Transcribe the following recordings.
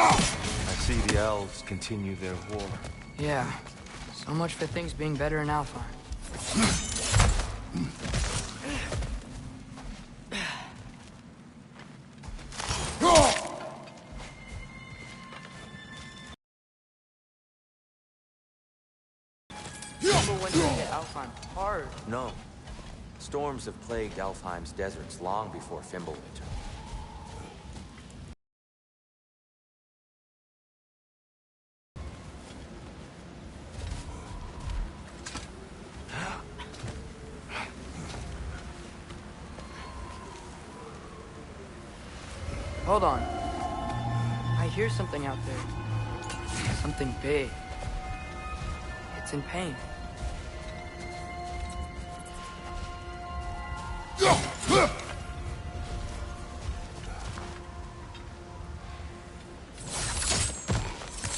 I see the elves continue their war. Yeah. So much for things being better in Alfheim. People went to hit Alfheim hard. No. Storms have plagued Alfheim's deserts long before Fimbulwinter. Hold on. I hear something out there. Something big. It's in pain.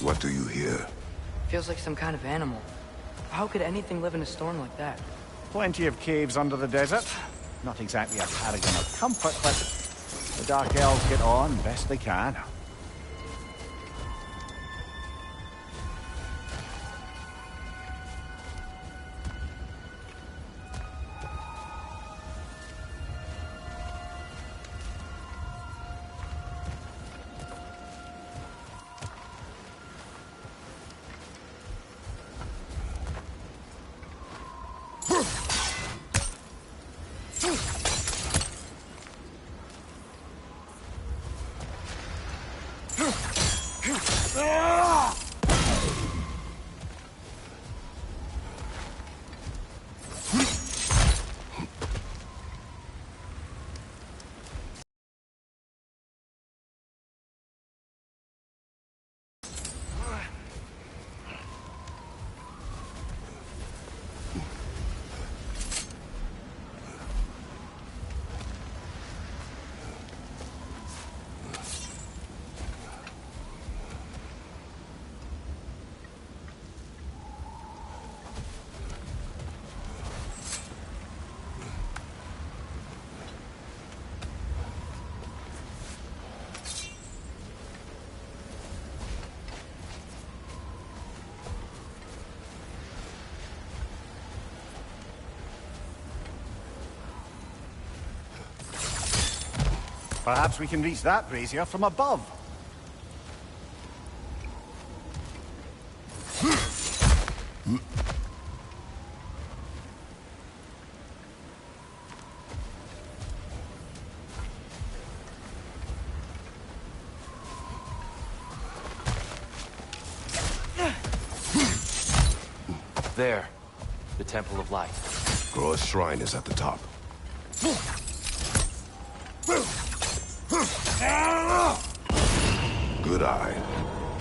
What do you hear? Feels like some kind of animal. How could anything live in a storm like that? Plenty of caves under the desert. Not exactly a paragon of comfort, but the Dark Elves get on best they can. Perhaps we can reach that brazier from above. There. The Temple of Light. Groa's shrine is at the top. Good eye.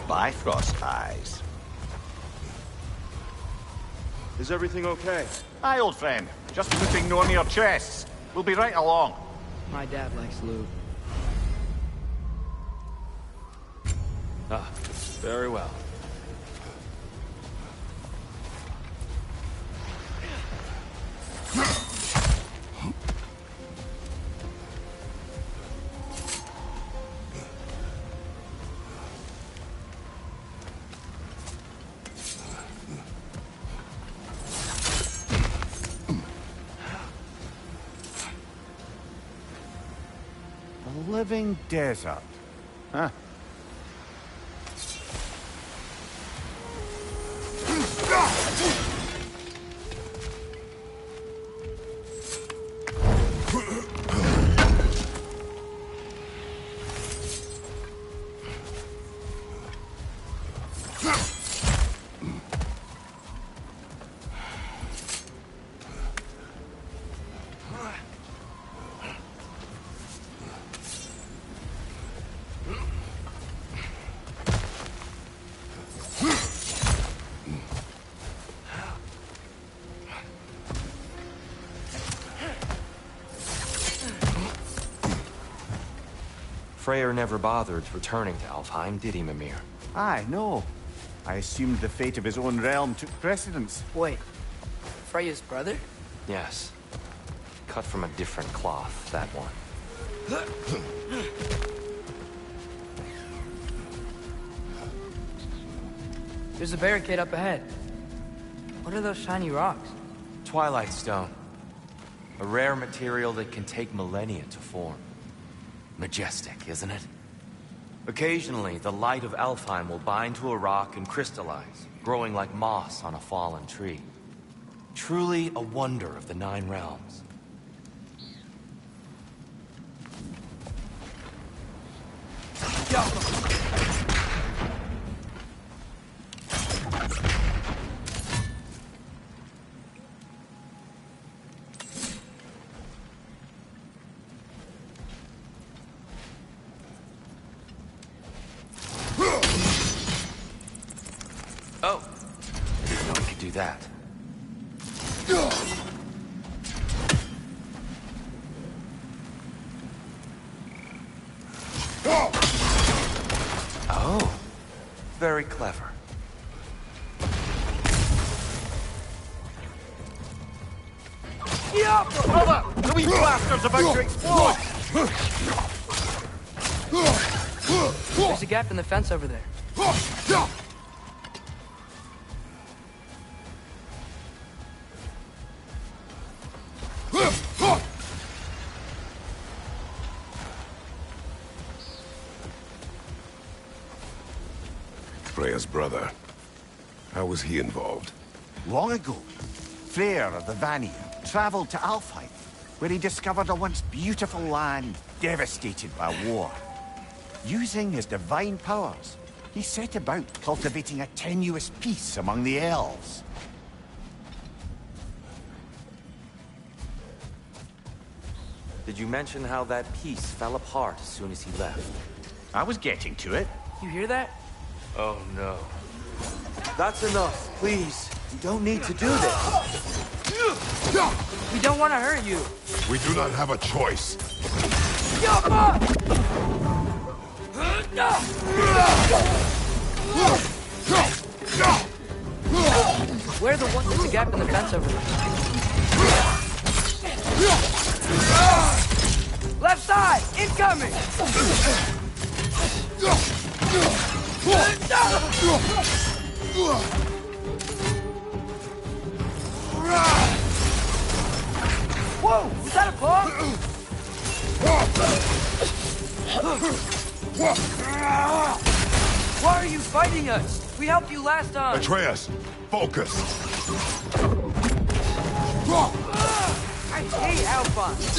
Bifrost eyes. Is everything okay? Aye, old friend. Just putting no on your chests. We'll be right along. My dad likes loot. Ah, very well. A living desert. Huh. Freyr never bothered returning to Alfheim, did he, Mimir? Aye, no. I assumed the fate of his own realm took precedence. Wait. Freya's brother? Yes. Cut from a different cloth, that one. There's a barricade up ahead. What are those shiny rocks? Twilight Stone. A rare material that can take millennia to form. Majestic, isn't it? Occasionally, the light of Alfheim will bind to a rock and crystallize, growing like moss on a fallen tree. Truly a wonder of the Nine Realms. Oh, I didn't know I could do that. Oh, very clever. Brother! The wee bastard's about to explode! There's a gap in the fence over there. Freya's brother. How was he involved? Long ago, Freyr of the Vanir traveled to Alfheim, where he discovered a once beautiful land devastated by war. Using his divine powers, he set about cultivating a tenuous peace among the elves. Did you mention how that piece fell apart as soon as he left? I was getting to it. You hear that? Oh no. That's enough, please. You don't need to do this. We don't want to hurt you. We do not have a choice. Where the one? There's a gap in the fence over there. Left side! Incoming! Whoa! Was that a bomb? Why are you fighting us? We helped you last time. Atreus, focus. I hate Alphonse.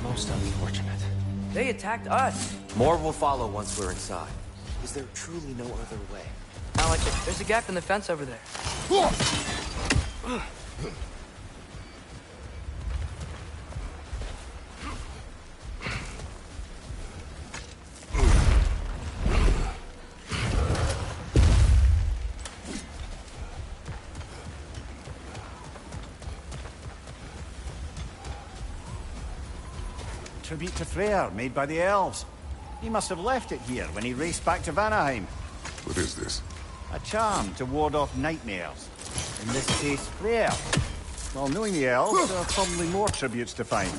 Most unfortunate. They attacked us. More will follow once we're inside. Is there truly no other way? Not like it. There's a gap in the fence over there. Tribute to Freyr, made by the elves. He must have left it here when he raced back to Vanaheim. What is this? A charm to ward off nightmares. In this case, Freyr. Well, knowing the elves, there are probably more tributes to find.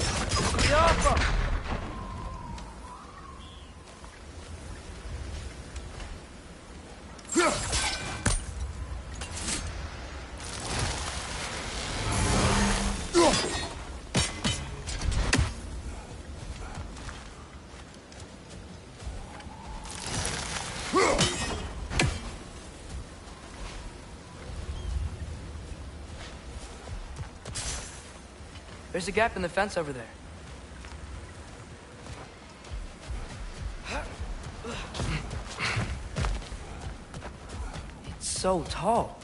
There's a gap in the fence over there. It's so tall.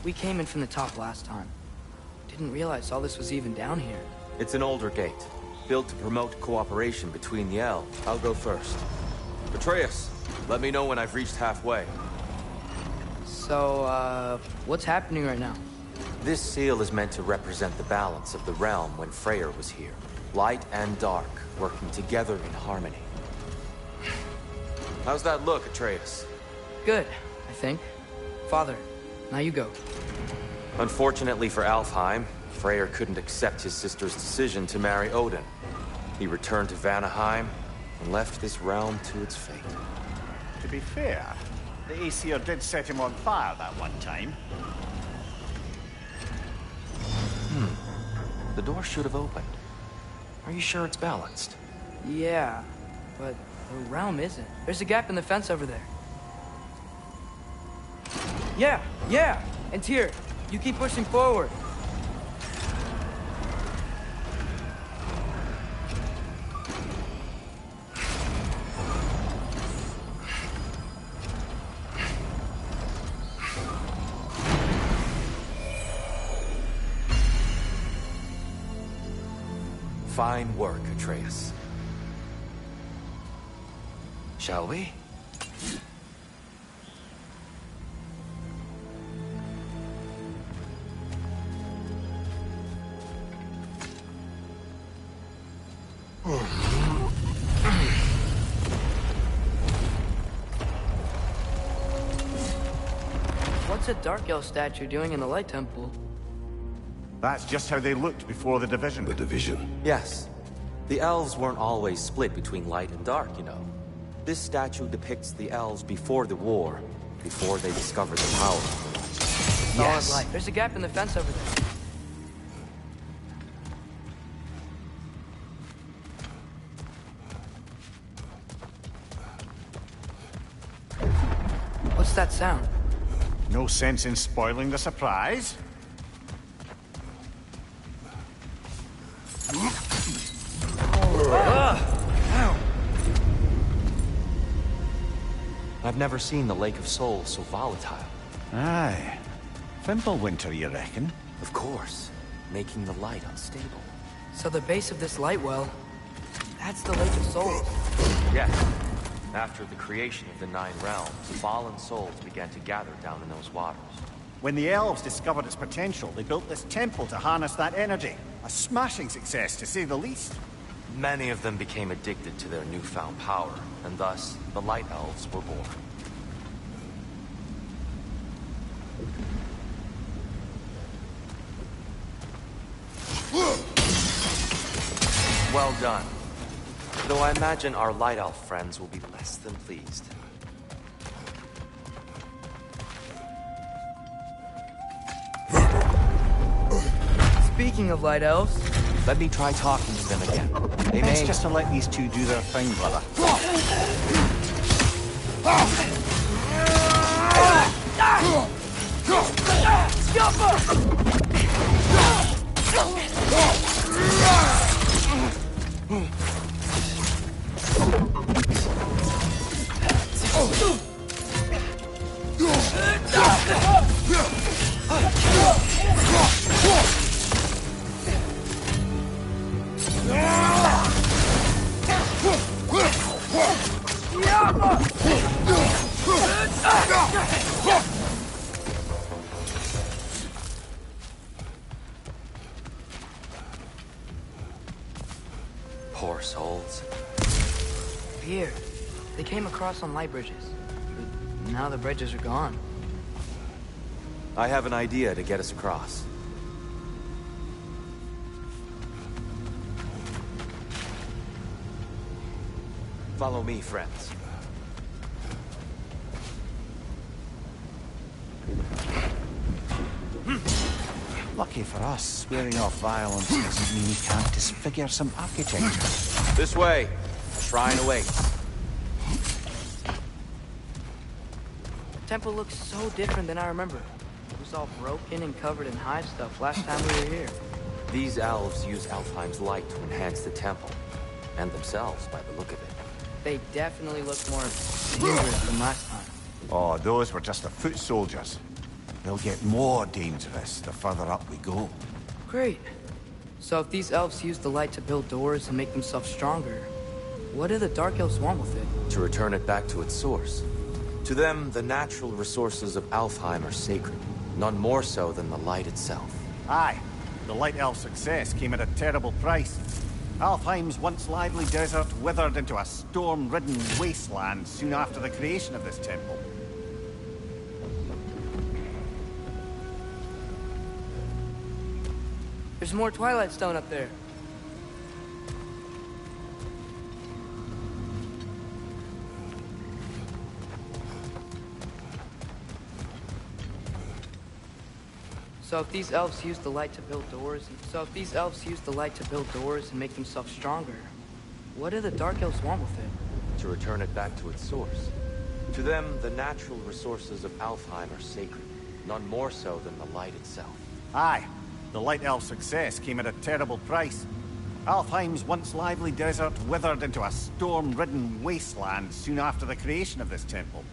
We came in from the top last time. Didn't realize all this was even down here. It's an older gate, built to promote cooperation between the elves. I'll go first. Atreus, let me know when I've reached halfway. So, what's happening right now? This seal is meant to represent the balance of the realm when Freyr was here. Light and dark, working together in harmony. How's that look, Atreus? Good, I think. Father, now you go. Unfortunately for Alfheim, Freyr couldn't accept his sister's decision to marry Odin. He returned to Vanaheim and left this realm to its fate. To be fair, the Aesir did set him on fire that one time. The door should have opened. Are you sure it's balanced? Yeah, but the realm isn't. There's a gap in the fence over there. Yeah! And Tyr, you keep pushing forward. Fine work, Atreus. Shall we? What's a Dark Elf statue doing in the Light Temple? That's just how they looked before the division. The division. Yes. The elves weren't always split between light and dark, you know. This statue depicts the elves before the war, before they discovered the power of the light. Solid light. There's a gap in the fence over there. What's that sound? No sense in spoiling the surprise. I've never seen the Lake of Souls so volatile. Aye. Fimbulwinter, you reckon? Of course, making the light unstable. So the base of this light well, that's the Lake of Souls. Yes. After the creation of the Nine Realms, fallen souls began to gather down in those waters. When the elves discovered its potential, they built this temple to harness that energy. A smashing success, to say the least. Many of them became addicted to their newfound power, and thus, the Light Elves were born. Well done. Though I imagine our Light Elf friends will be less than pleased. Speaking of Light Elves, Let me try talking to them again. They It's may... just to let these two do their thing, brother. Poor souls. here. They came across on light bridges. But now the bridges are gone. I have an idea to get us across. Follow me, friends. Lucky for us, swearing off violence doesn't mean you can't disfigure some architecture. This way. Shrine awaits. The temple looks so different than I remember. It was all broken and covered in hive stuff last time we were here. These elves use Alfheim's light to enhance the temple. And themselves, by the look of it. They definitely look more dangerous than last time. Oh, those were just the foot soldiers. They'll get more dangerous the further up we go. Great. So if these elves use the light to build doors and make themselves stronger, what do the Dark Elves want with it? To return it back to its source. To them, the natural resources of Alfheim are sacred. None more so than the light itself. Aye. The Light Elf's success came at a terrible price. Alfheim's once lively desert withered into a storm-ridden wasteland soon after the creation of this temple. There's more Twilight Stone up there. So if these elves use the light to build doors, and make themselves stronger, what do the Dark Elves want with it? To return it back to its source. To them, the natural resources of Alfheim are sacred, none more so than the light itself. Aye. The Light Elf's success came at a terrible price. Alfheim's once lively desert withered into a storm-ridden wasteland soon after the creation of this temple.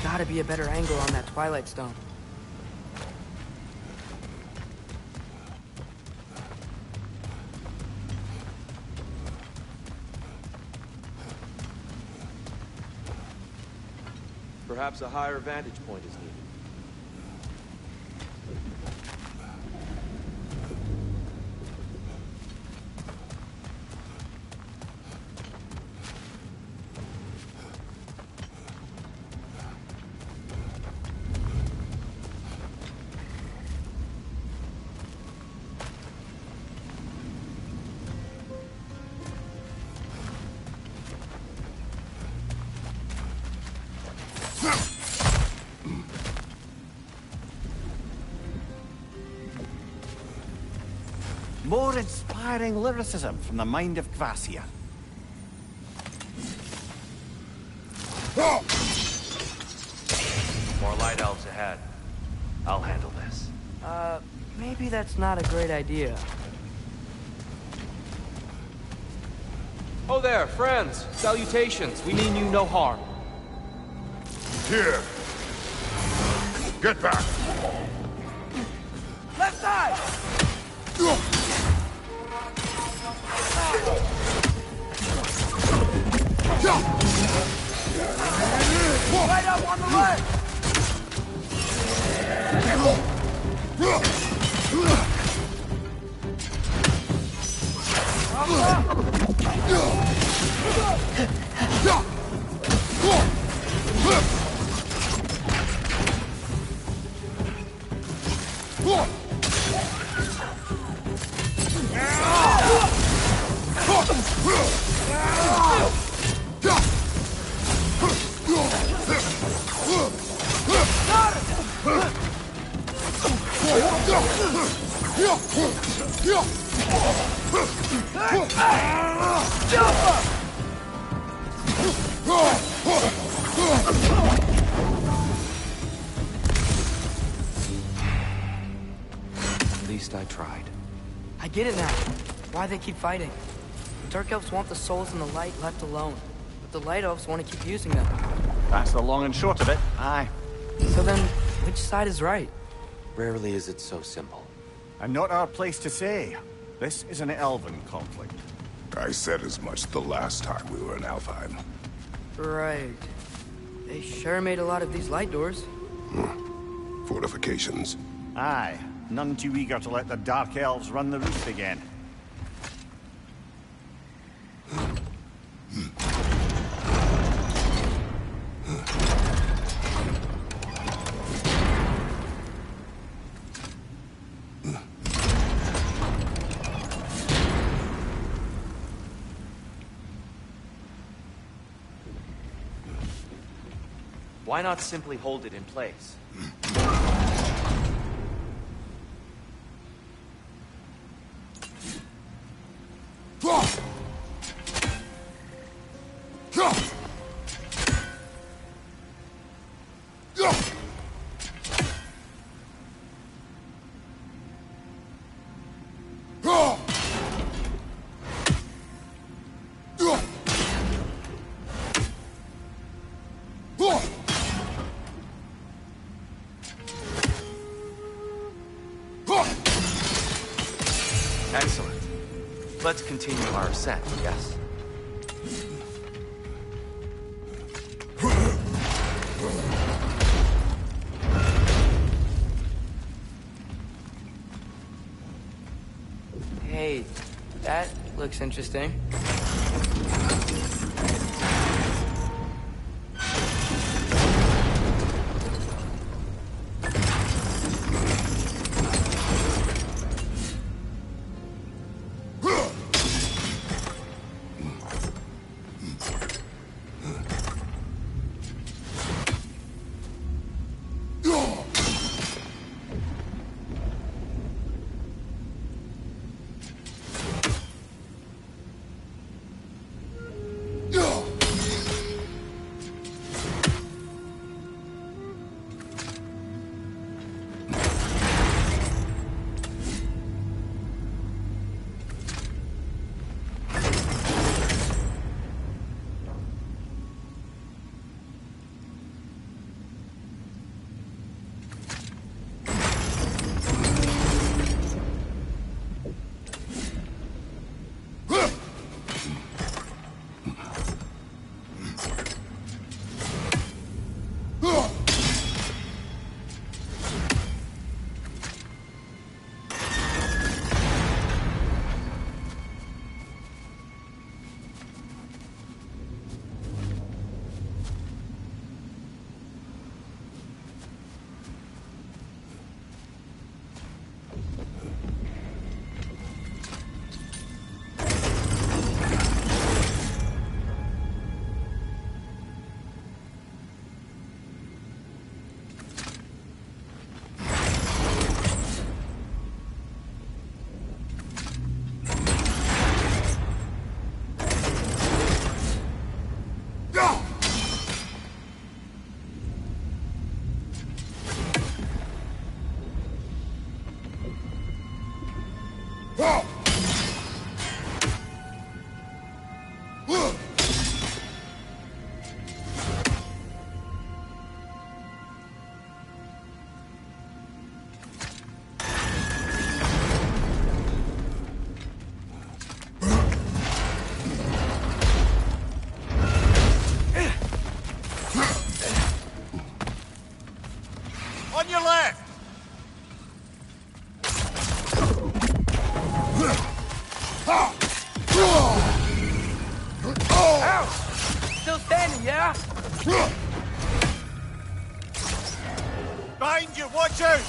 Gotta be a better angle on that Twilight Stone. Perhaps a higher vantage point is needed. More inspiring lyricism from the mind of Kvasir. More light elves ahead. I'll handle this. Maybe that's not a great idea. Oh there, friends. Salutations. We mean you no harm. Here! Get back! Left side! Right up on the left! At least I tried. I get it now. Why they keep fighting. The Dark Elves want the souls in the light left alone, but the Light Elves want to keep using them. That's the long and short of it. Aye. So then, which side is right? Rarely is it so simple. And not our place to say. This is an elven conflict. I said as much the last time we were in Alfheim. Right. They sure made a lot of these light doors. Fortifications. Aye. None too eager to let the Dark Elves run the roost again. Why not simply hold it in place? Excellent. Let's continue our ascent, yes? Hey, that looks interesting. On your left! Still standing, yeah? Behind you, watch out!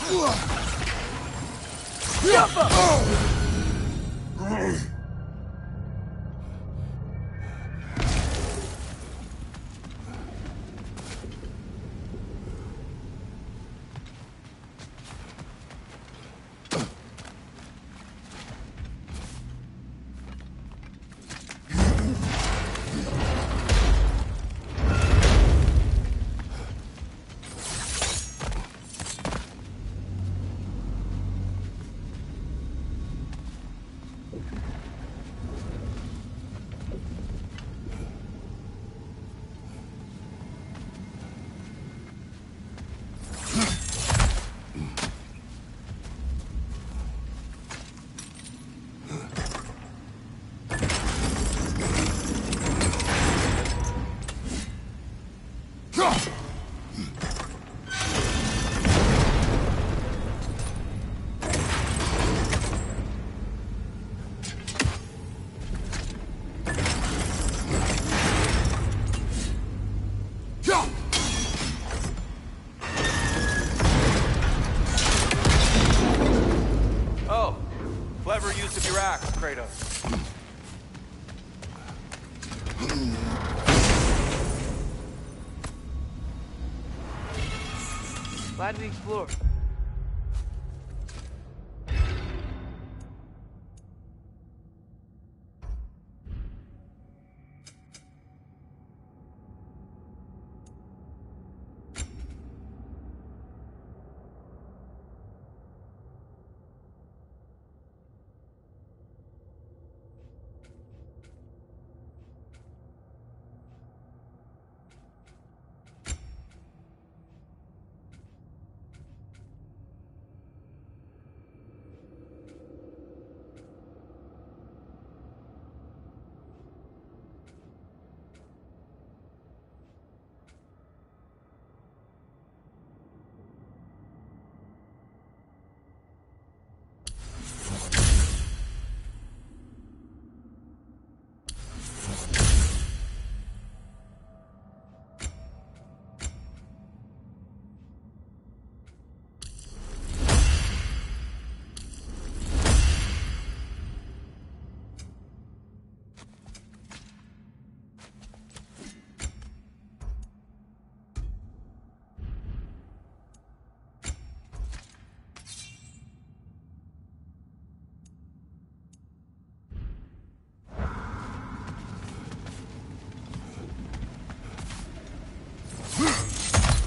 Clever use of your axe, Kratos. Glad we explored.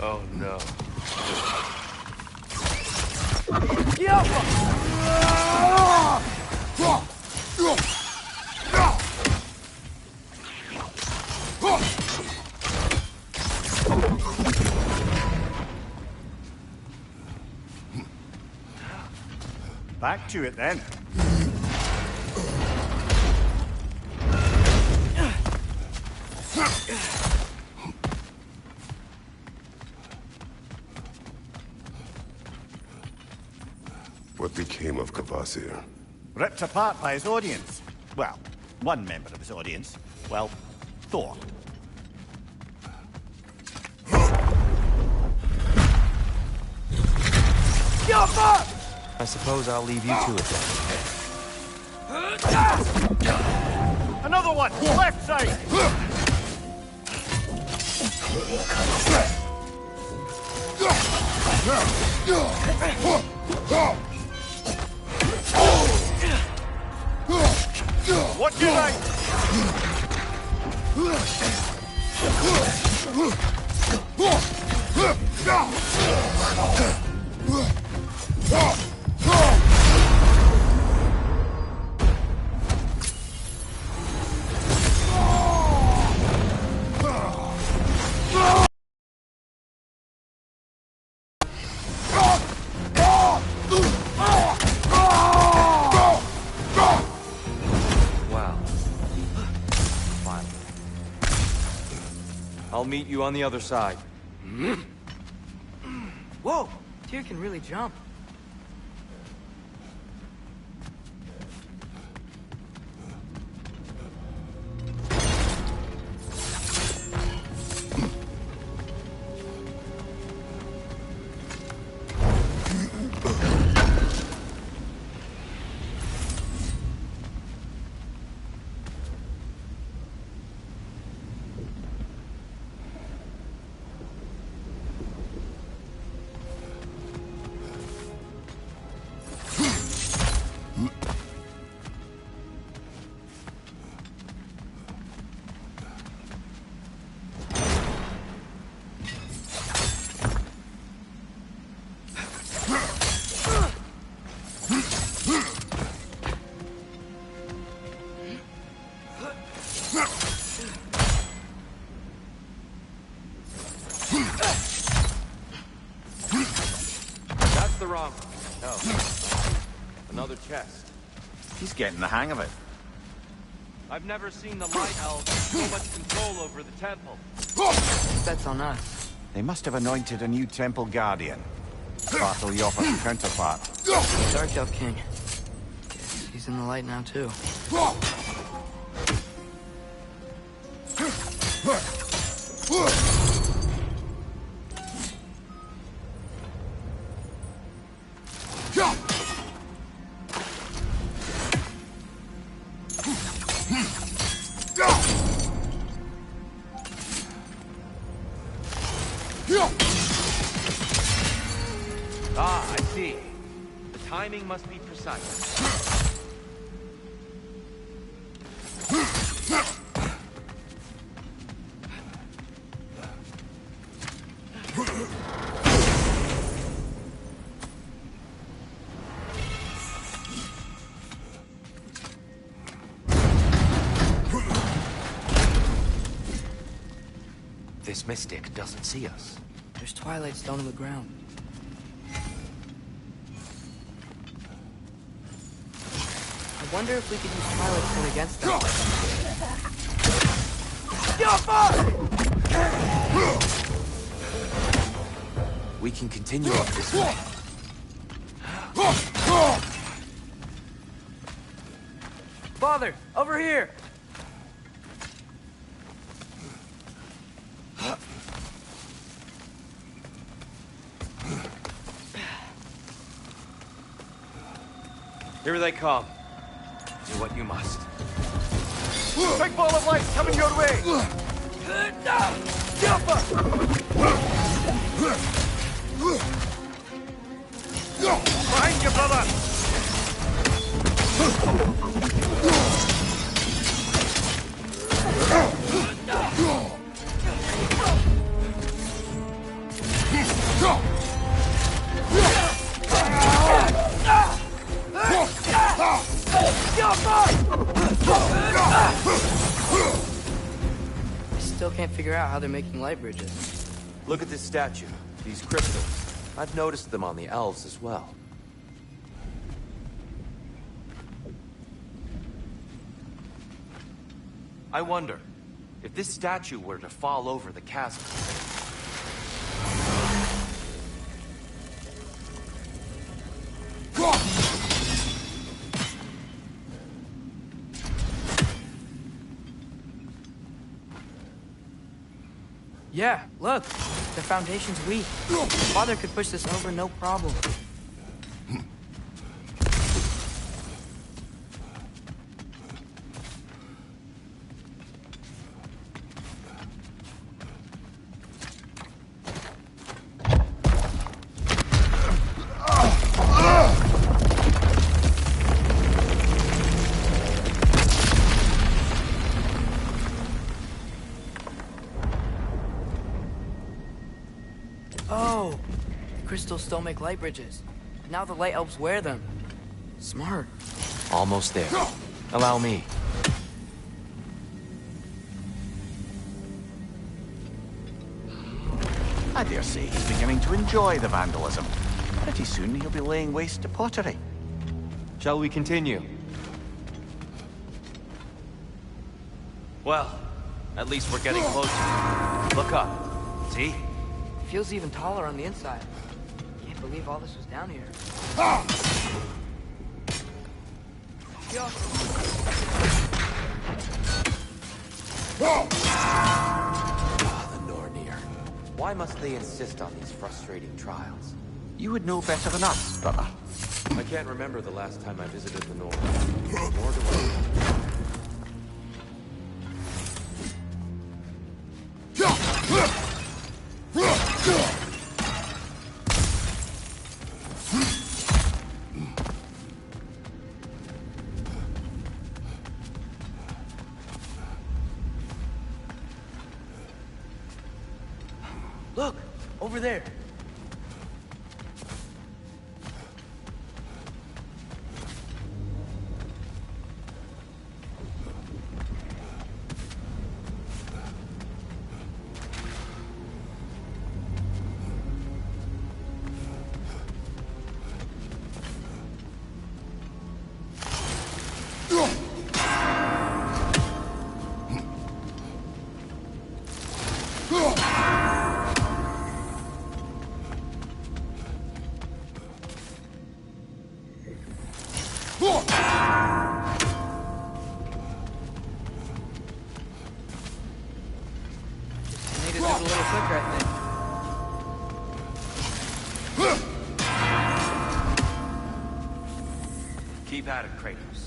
Oh no. Back to it then. What became of Kvasir? Ripped apart by his audience. Well, one member of his audience. Well, Thor. I suppose I'll leave you to it then. Another one! Left side! Watch your right! Wow. Finally. I'll meet you on the other side. Whoa! Tyr can really jump. That's the wrong. No. Another chest. He's getting the hang of it. I've never seen the Light Elves with so much control over the temple. That's on us. They must have anointed a new temple guardian. Bartel Yoppa's counterpart. Dark Elf King. Guess he's in the light now, too. Ah, I see. The timing must be precise. This mystic doesn't see us. There's Twilight Stone on the ground. I wonder if we could use Twilight Stone against them. We can continue up this way. Father, over here! Here they come. Do what you must. Big ball of light coming your way! Behind you, brother! I still can't figure out how they're making light bridges. Look at this statue. These crystals. I've noticed them on the elves as well. I wonder, if this statue were to fall over the chasm... Yeah, look! The foundation's weak. Father could push this over no problem. Oh! The crystals still make light bridges. Now the light elves wear them. Smart. Almost there. Allow me. I dare say he's beginning to enjoy the vandalism. Pretty soon he'll be laying waste to pottery. Shall we continue? Well, at least we're getting closer. Look up. See? Feels even taller on the inside. Can't believe all this was down here. Ah, the Nornir. Why must they insist on these frustrating trials? You would know better than us, brother. I can't remember the last time I visited the North. Nor do I. Look! Over there! Made it a little quicker, I think. Keep at it, Kratos.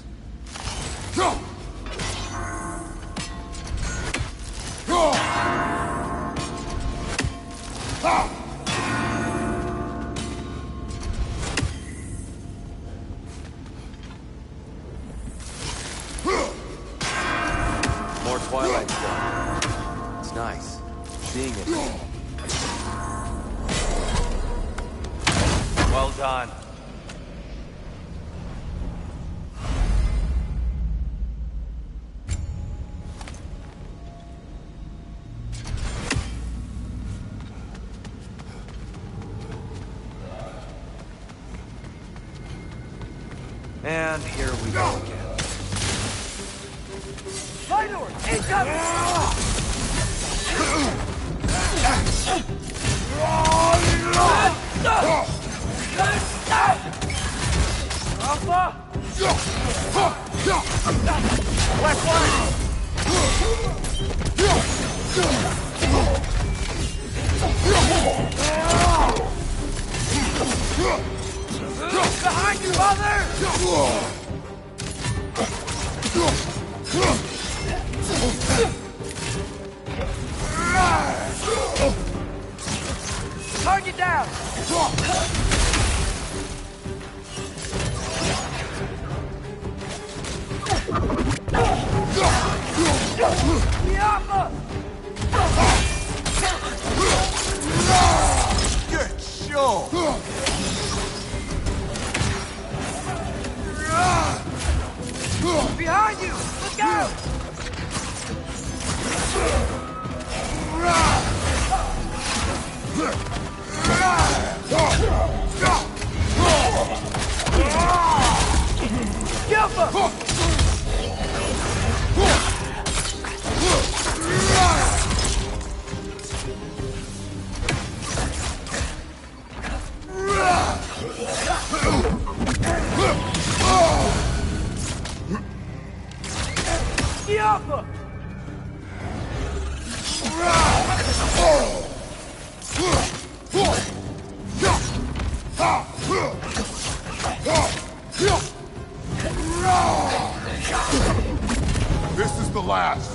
seeing it. Well done. And here we go again. Behind you, mother! Target down! Good show! Behind you! Look out! This is the last.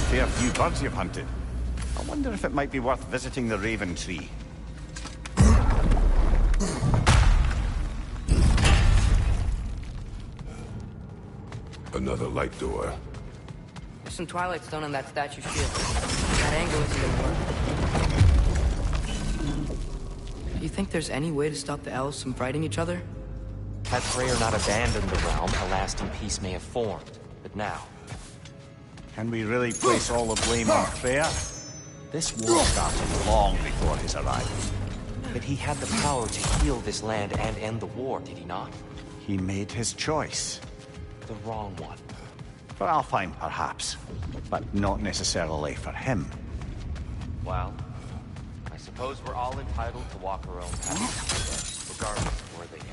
Fair few birds you've hunted. I wonder if it might be worth visiting the Raven Tree. Another light door. There's some Twilight Stone on that statue shield. That angle isn't gonna work. Do you think there's any way to stop the elves from fighting each other? Had Freyr not abandoned the realm, a lasting peace may have formed. But now, Can we really place all the blame on Freyr? This war started long before his arrival. but he had the power to heal this land and end the war, did he not? He made his choice. The wrong one. For Alfheim, perhaps. But not necessarily for him. Well, I suppose we're all entitled to walk our own path, regardless of where they end.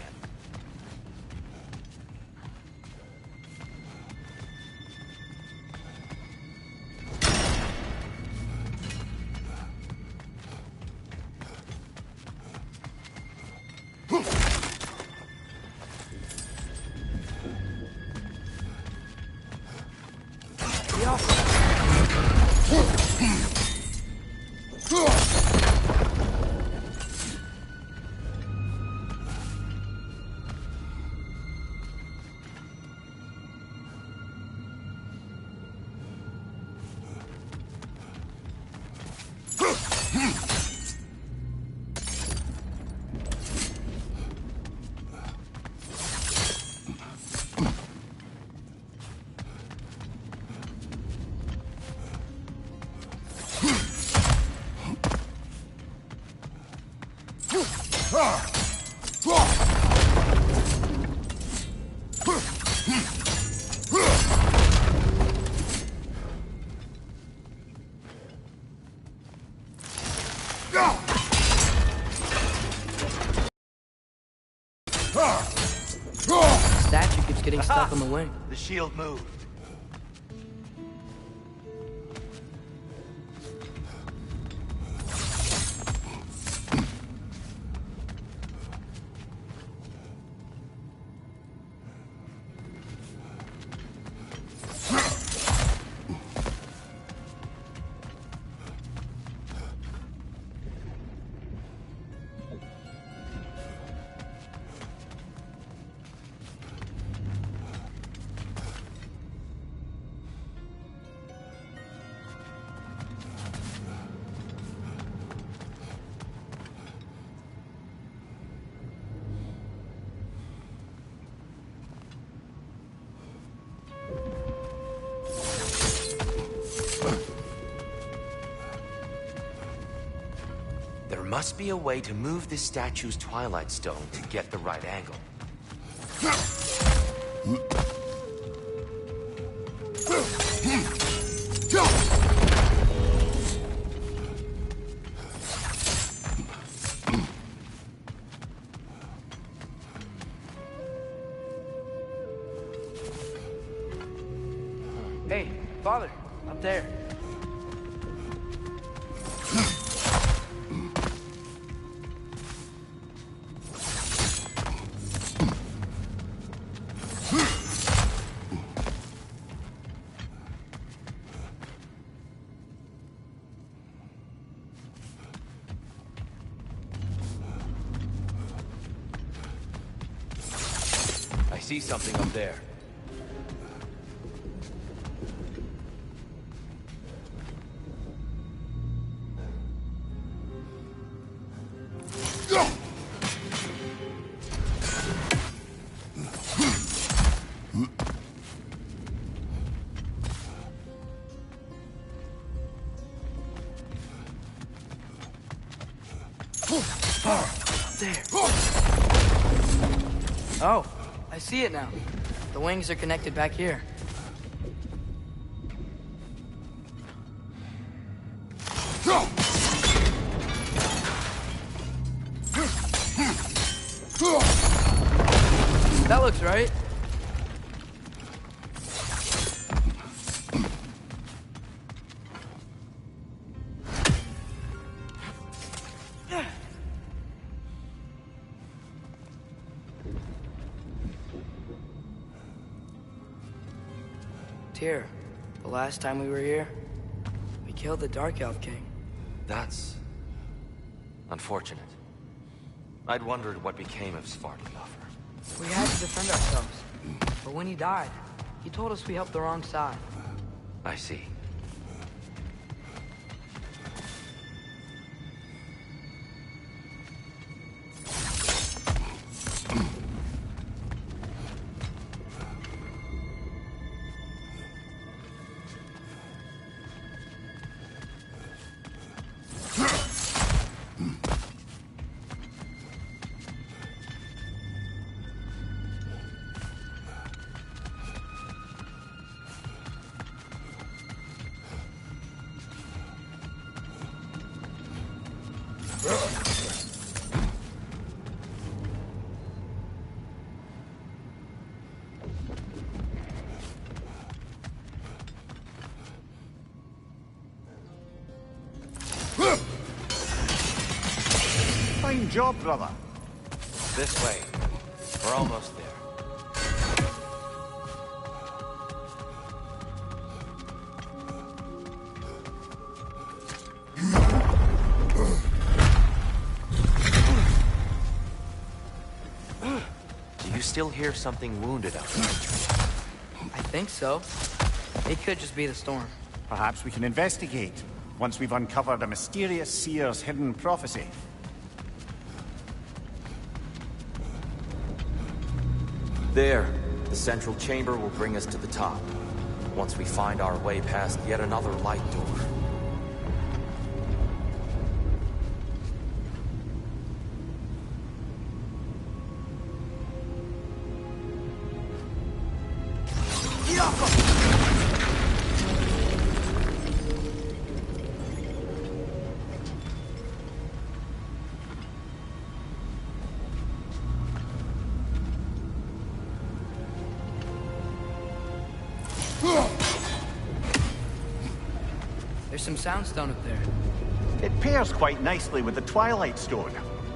Statue keeps getting stuck on the wing. The shield moved. must be a way to move this statue's Twilight Stone to get the right angle. Hey, Father, up there. I see something up there. There. Oh, I see it now. The wings are connected back here. That looks right. Tyr, the last time we were here, we killed the Dark Elf King. That's unfortunate. I'd wondered what became of Svartalfur. We had to defend ourselves. But when he died, he told us we helped the wrong side. I see. Fine job, brother. This way. We're almost there. Do you still hear something wounded out there? I think so. It could just be the storm. Perhaps we can investigate, once we've uncovered a mysterious seer's hidden prophecy. There. The central chamber will bring us to the top. Once we find our way past yet another light door. There's some soundstone up there. It pairs quite nicely with the Twilight Stone.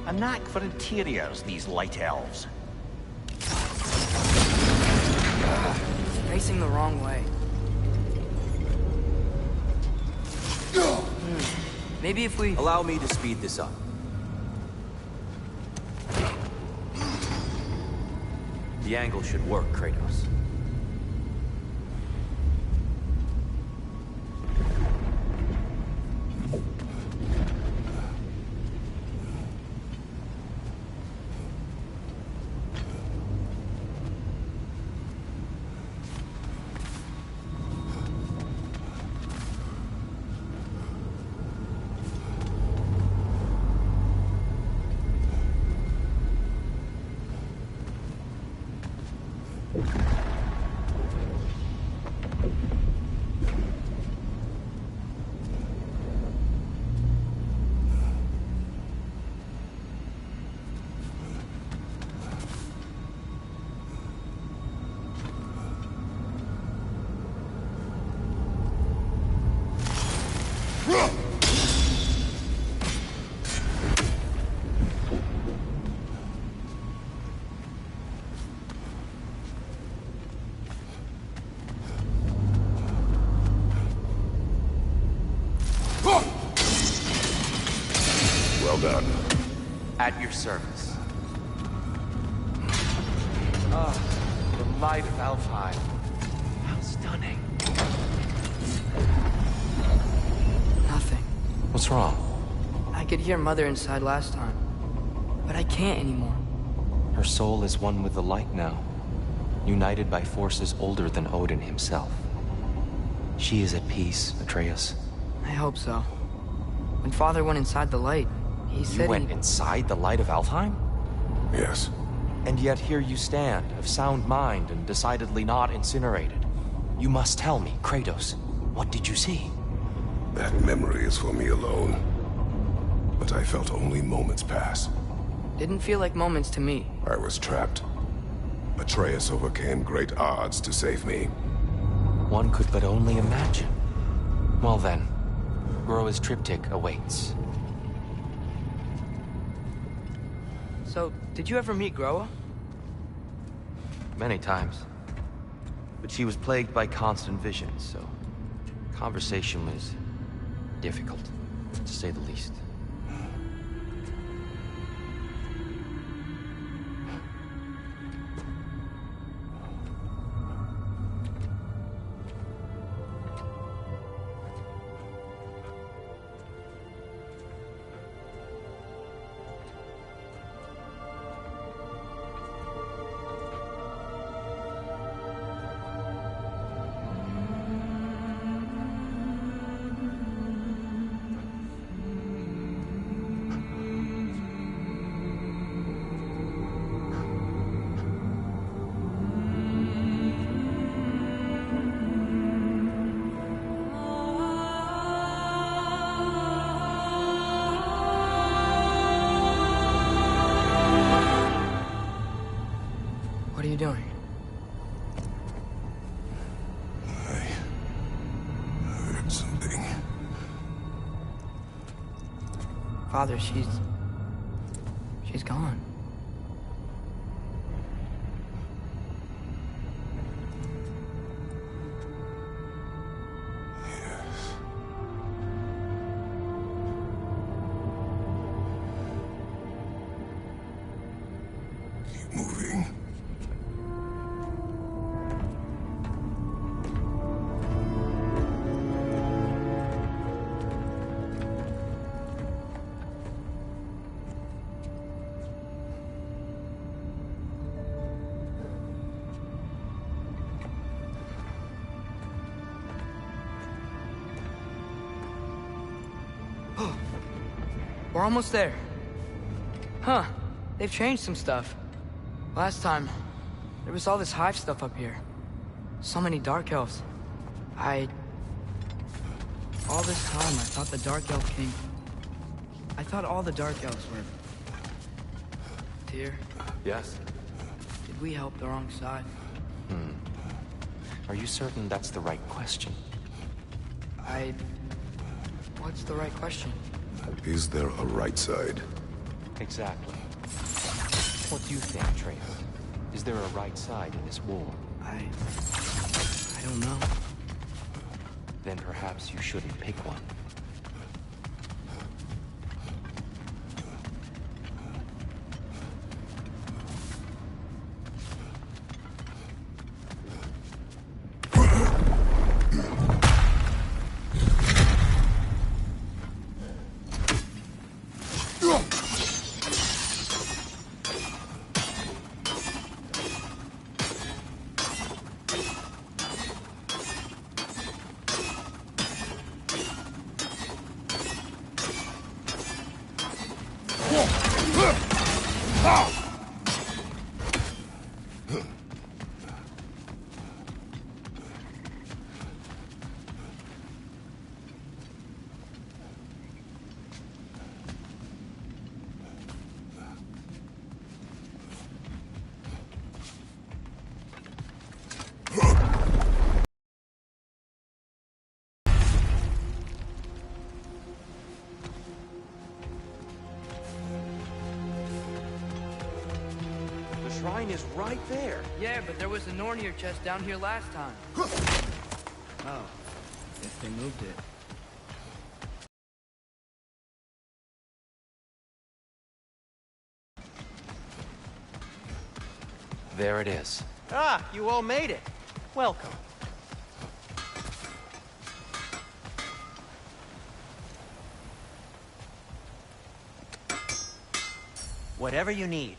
A knack for interiors, these light elves. Facing the wrong way. Maybe if we... Allow me to speed this up. The angle should work, Kratos. Well done. At your service. Ah, the light of Alfheim. How stunning. Nothing. What's wrong? I could hear Mother inside last time, but I can't anymore. Her soul is one with the light now, united by forces older than Odin himself. She is at peace, Atreus. I hope so. When Father went inside the light, he said You went inside the light of Alfheim? Yes. And yet here you stand, of sound mind and decidedly not incinerated. You must tell me, Kratos, what did you see? That memory is for me alone. But I felt only moments pass. Didn't feel like moments to me. I was trapped. Atreus overcame great odds to save me. One could but only imagine. Well then, Groa's triptych awaits. So, did you ever meet Groa? Many times. But she was plagued by constant visions, so conversation was difficult, to say the least. What are you doing? I heard something. Father, she's gone. Keep moving. We're almost there. Huh. They've changed some stuff. Last time, there was all this hive stuff up here. So many Dark Elves. All this time, I thought the Dark Elf King... I thought all the Dark Elves were... Tyr, Yes? did we help the wrong side? Are you certain that's the right question? What's the right question? Is there a right side? Exactly. What do you think, Atreus? Is there a right side in this war? I don't know. Then perhaps you shouldn't pick one. The shrine is right there. Yeah, but there was a Nornir chest down here last time. Oh, if they moved it. There it is. Ah, you all made it. Welcome. Whatever you need.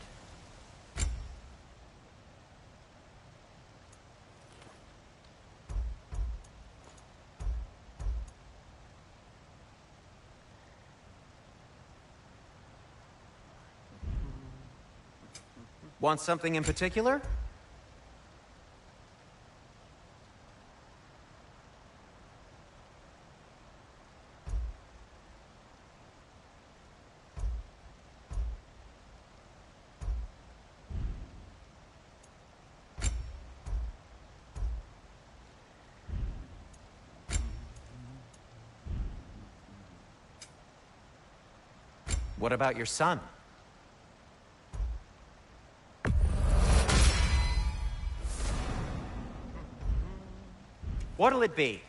Want something in particular? What about your son? What'll it be?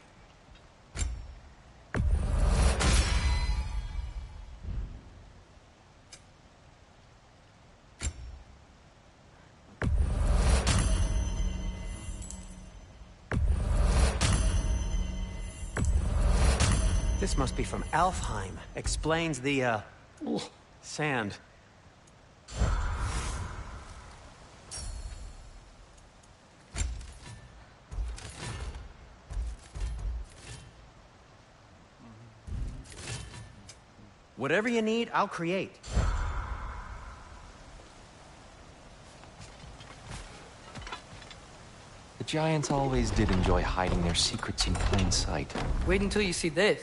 This must be from Alfheim. Explains the, sand. Whatever you need, I'll create. The Giants always did enjoy hiding their secrets in plain sight. Wait until you see this.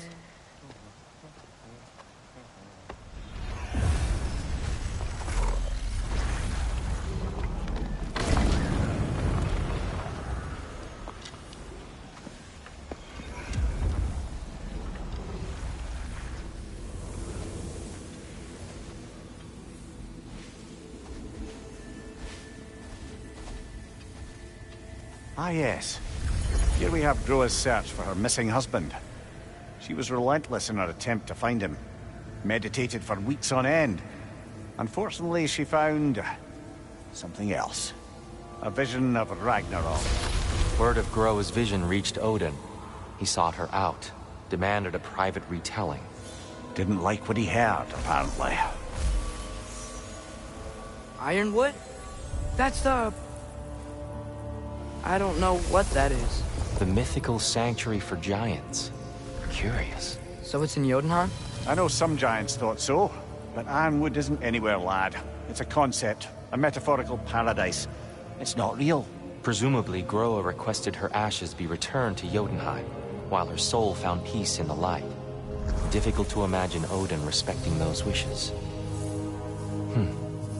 Ah, yes. Here we have Groa's search for her missing husband. She was relentless in her attempt to find him. Meditated for weeks on end. Unfortunately, she found something else. A vision of Ragnarok. Word of Groa's vision reached Odin. He sought her out, demanded a private retelling. Didn't like what he heard, apparently. Ironwood? That's the... I don't know what that is. The mythical sanctuary for giants. Curious. So it's in Jotunheim? I know some giants thought so, but Ironwood isn't anywhere, lad. It's a concept, a metaphorical paradise. It's not real. Presumably, Groa requested her ashes be returned to Jotunheim, while her soul found peace in the light. Difficult to imagine Odin respecting those wishes.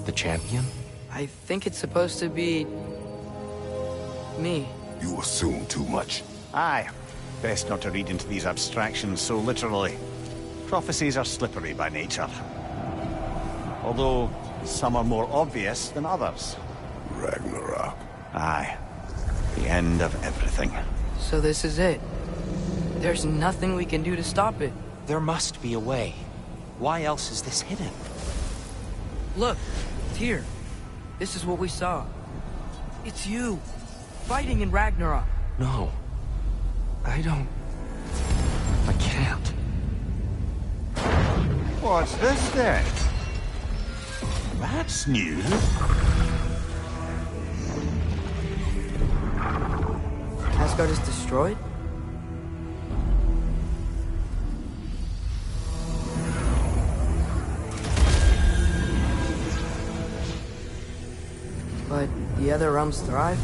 The champion? I think it's supposed to be... me. You assume too much. Aye. Best not to read into these abstractions so literally. Prophecies are slippery by nature. Although, some are more obvious than others. Ragnarok. Aye. The end of everything. So this is it. There's nothing we can do to stop it. There must be a way. Why else is this hidden? Look, it's here. This is what we saw. It's you, fighting in Ragnarok. No. I can't. What's this then? That's new. Asgard is destroyed? But the other realms thrive?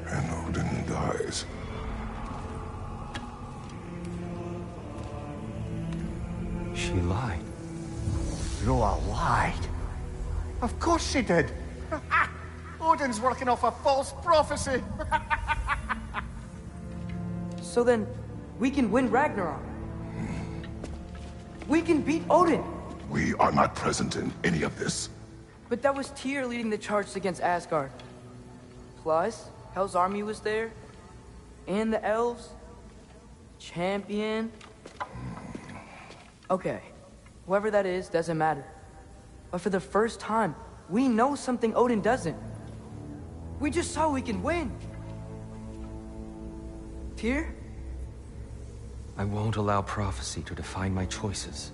And Odin dies. She lied. Groa lied. Of course she did. Odin's working off a false prophecy. So then, we can win Ragnarok. We can beat Odin. We are not present in any of this. But that was Tyr leading the charge against Asgard. Plus, Hell's army was there. And the elves. Champion. Okay, whoever that is doesn't matter. But for the first time, we know something Odin doesn't. We just saw we can win. Tyr? I won't allow prophecy to define my choices.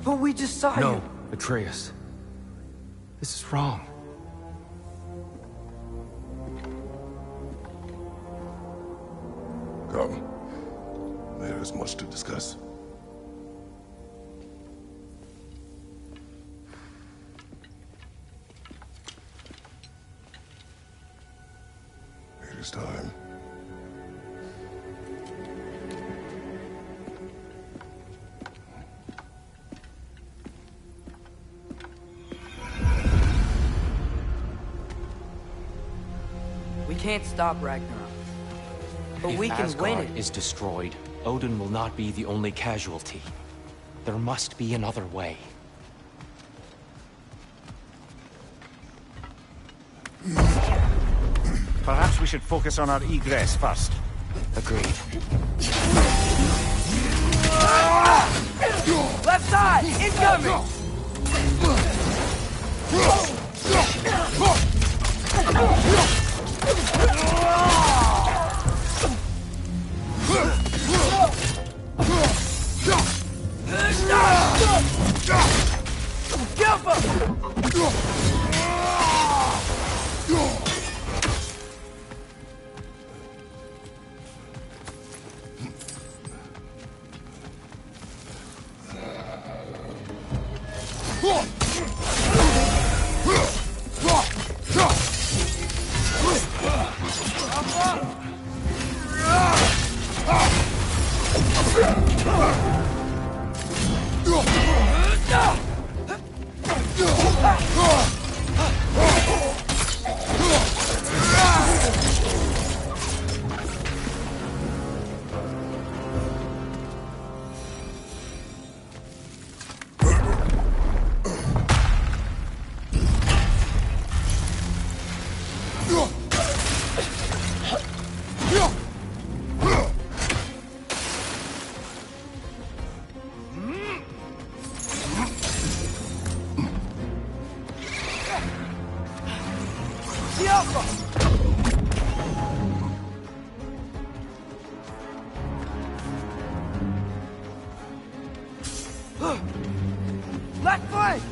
But we just saw you. No, Atreus. This is wrong. Come. There is much to discuss. It is time. We can't stop Ragnarok. But If we can Asgard win it. is destroyed, Odin will not be the only casualty. There must be another way. Perhaps we should focus on our egress first. Agreed. Left side! Incoming! Left flank!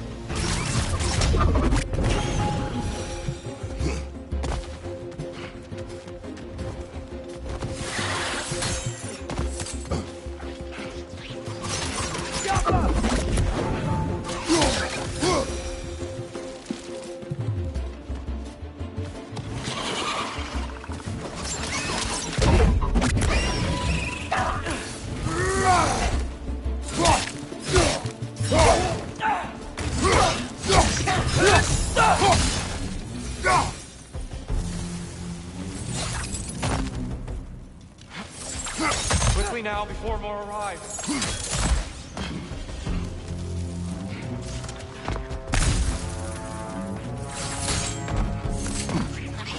Quickly now, before more arrive.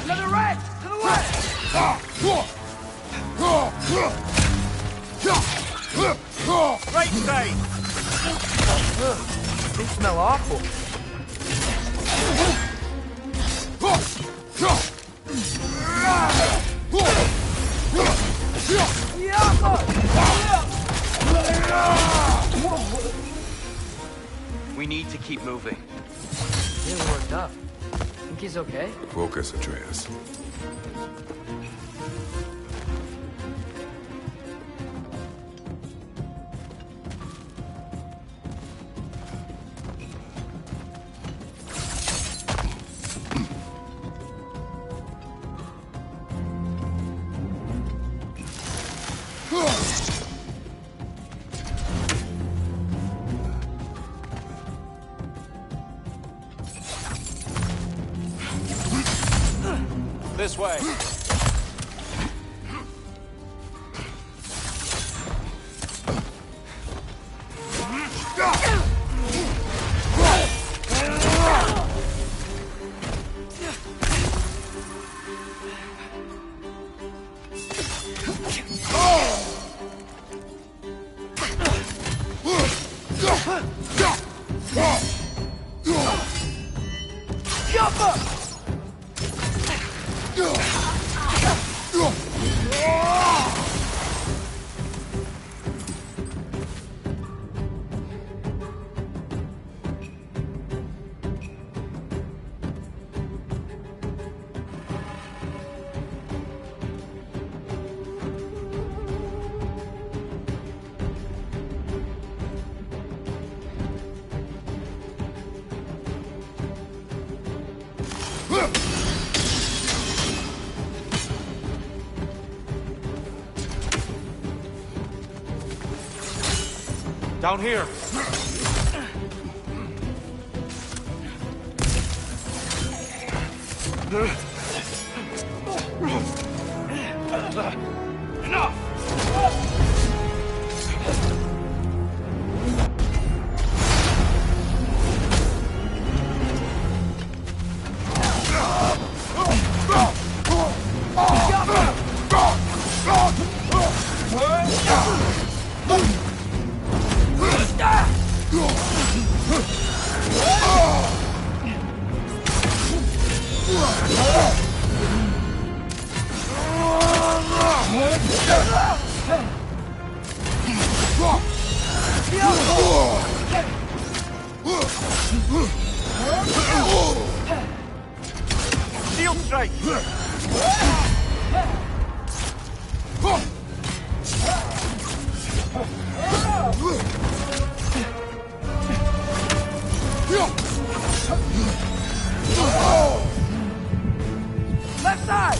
Another right! To the left! Right side! They smell awful. We need to keep moving. Really worked up. Think he's okay? Focus, Atreus. This way. Down here! Shield strike! Left side!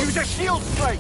Use a shield strike!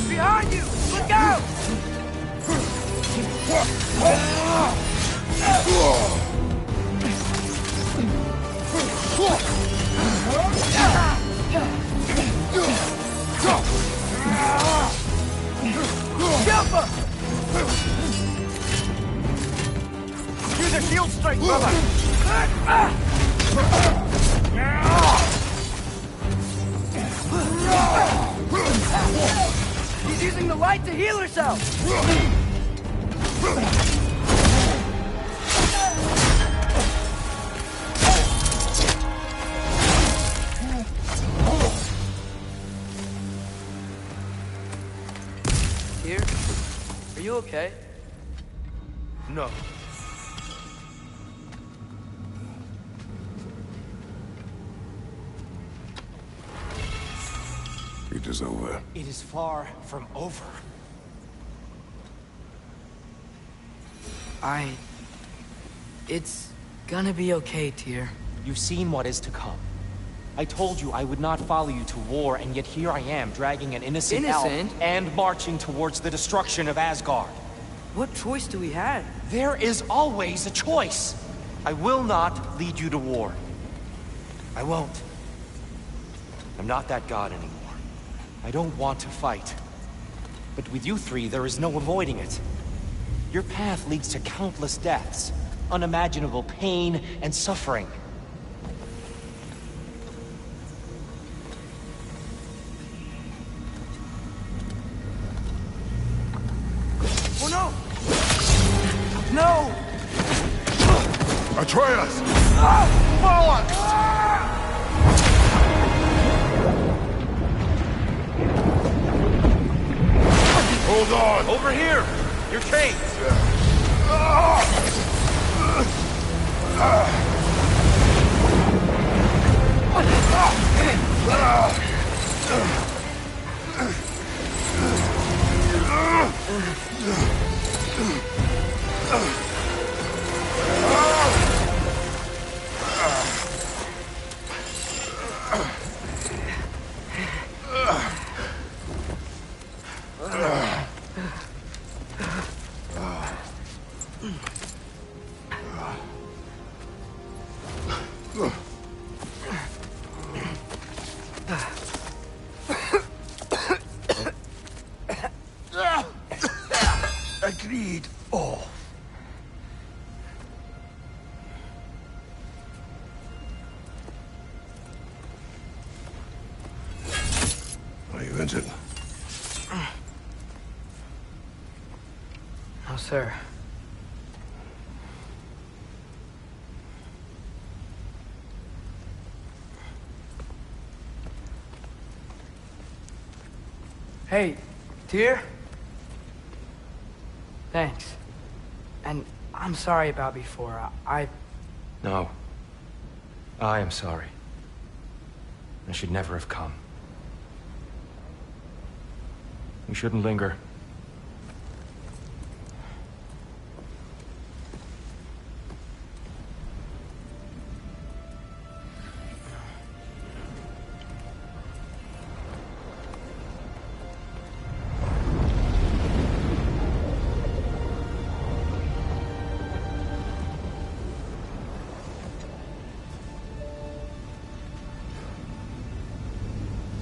Behind you! Look out! Jumper! Use a shield strike, brother! He's using the light to heal herself! okay? No. It is over. It is far from over. It's gonna be okay, Tyr. You've seen what is to come. I told you I would not follow you to war, and yet here I am, dragging an innocent elf and marching towards the destruction of Asgard. What choice do we have? There is always a choice. I will not lead you to war. I won't. I'm not that god anymore. I don't want to fight. But with you three, there is no avoiding it. Your path leads to countless deaths, unimaginable pain and suffering. Oh no! No! Atreus! Hold on! Over here! Your chains! Agreed. Oh. Are you injured? No, sir. Hey, Tyr? Thanks. And I'm sorry about before. No. I am sorry. I should never have come. We shouldn't linger.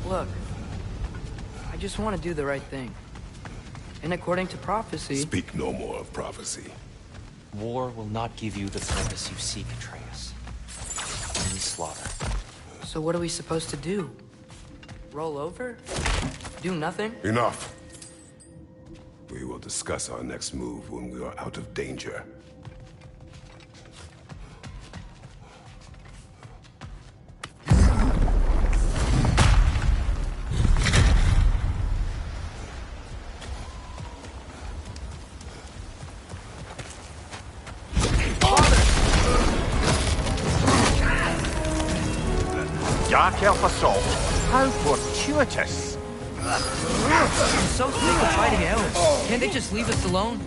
Look, I just want to do the right thing. And according to prophecy... Speak no more of prophecy. War will not give you the purpose you seek, Atreus. Only slaughter. So what are we supposed to do? Roll over? Do nothing? Enough. We will discuss our next move when we are out of danger. Dark Elf assault? How fortuitous! I'm so sick of fighting elves. Can't they just leave us alone?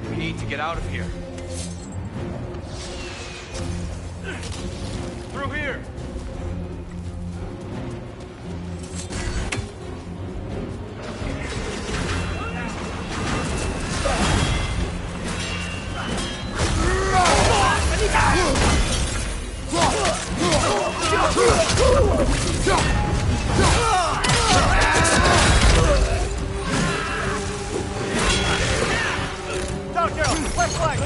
We need to get out of here. Through here! Dark Elf, left flank!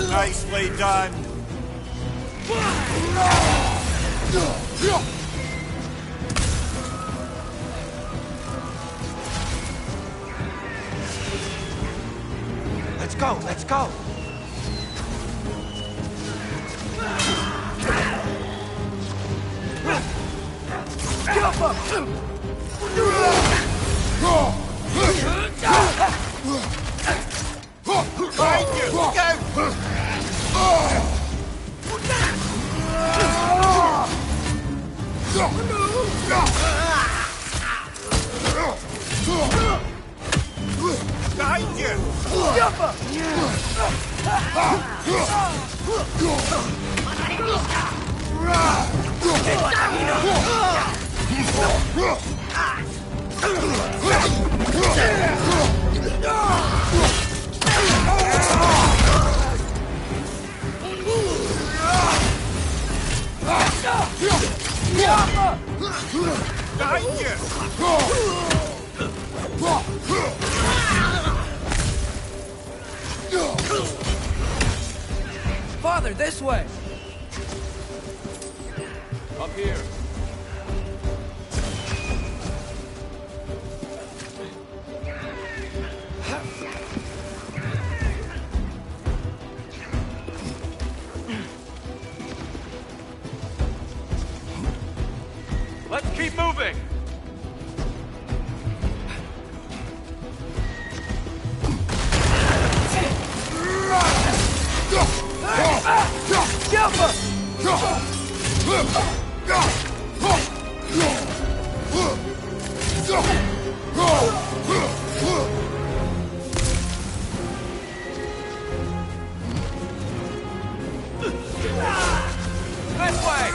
Nicely done! Let's go, let's go! Behind you! Behind you! Father, this way! Up here. Let's keep moving! This way!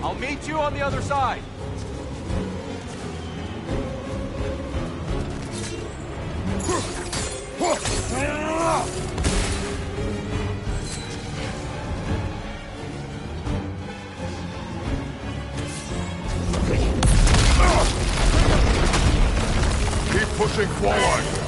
I'll meet you on the other side. Keep pushing forward!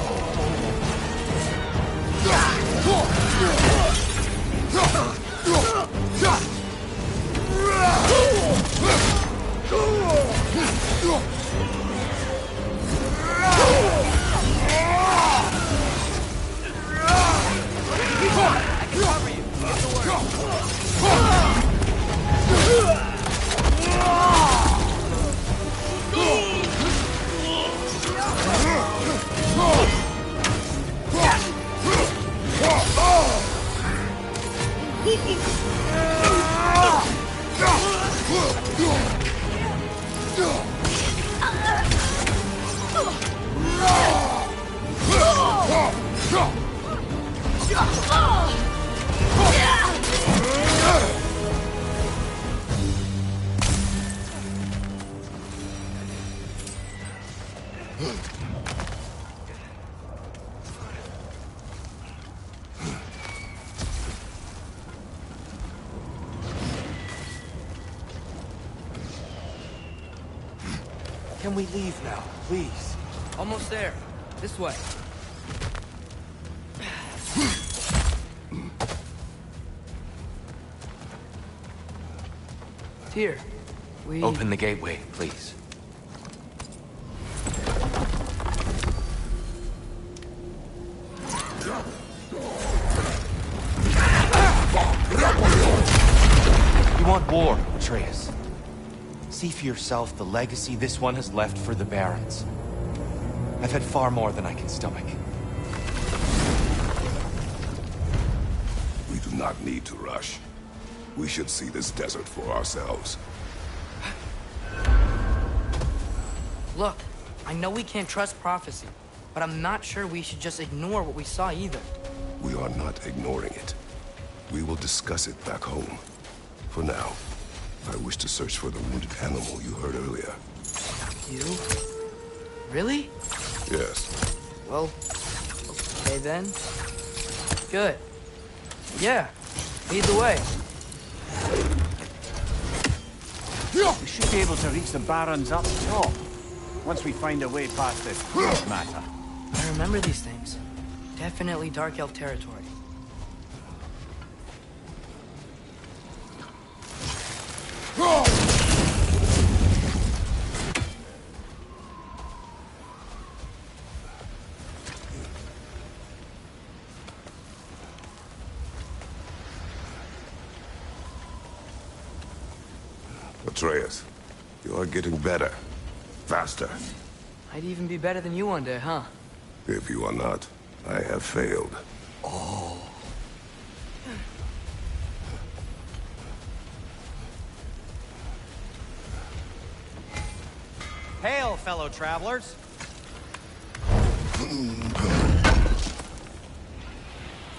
Can we leave now, please? Almost there. This way. Here. We... Open the gateway, please. You want war, Atreus. See for yourself the legacy this one has left for the Barons. I've had far more than I can stomach. We do not need to rush. We should see this desert for ourselves. Look, I know we can't trust prophecy, but I'm not sure we should just ignore what we saw either. We are not ignoring it. We will discuss it back home. For now, I wish to search for the wounded animal you heard earlier. You? Really? Yes. Well, okay then. Good. Yeah, lead the way. We should be able to reach the Barons up top, once we find a way past this matter. I remember these things. Definitely Dark Elf territory. Atreus, you are getting better. Faster. I'd even be better than you one day, huh? If you are not, I have failed. Hail, fellow travelers!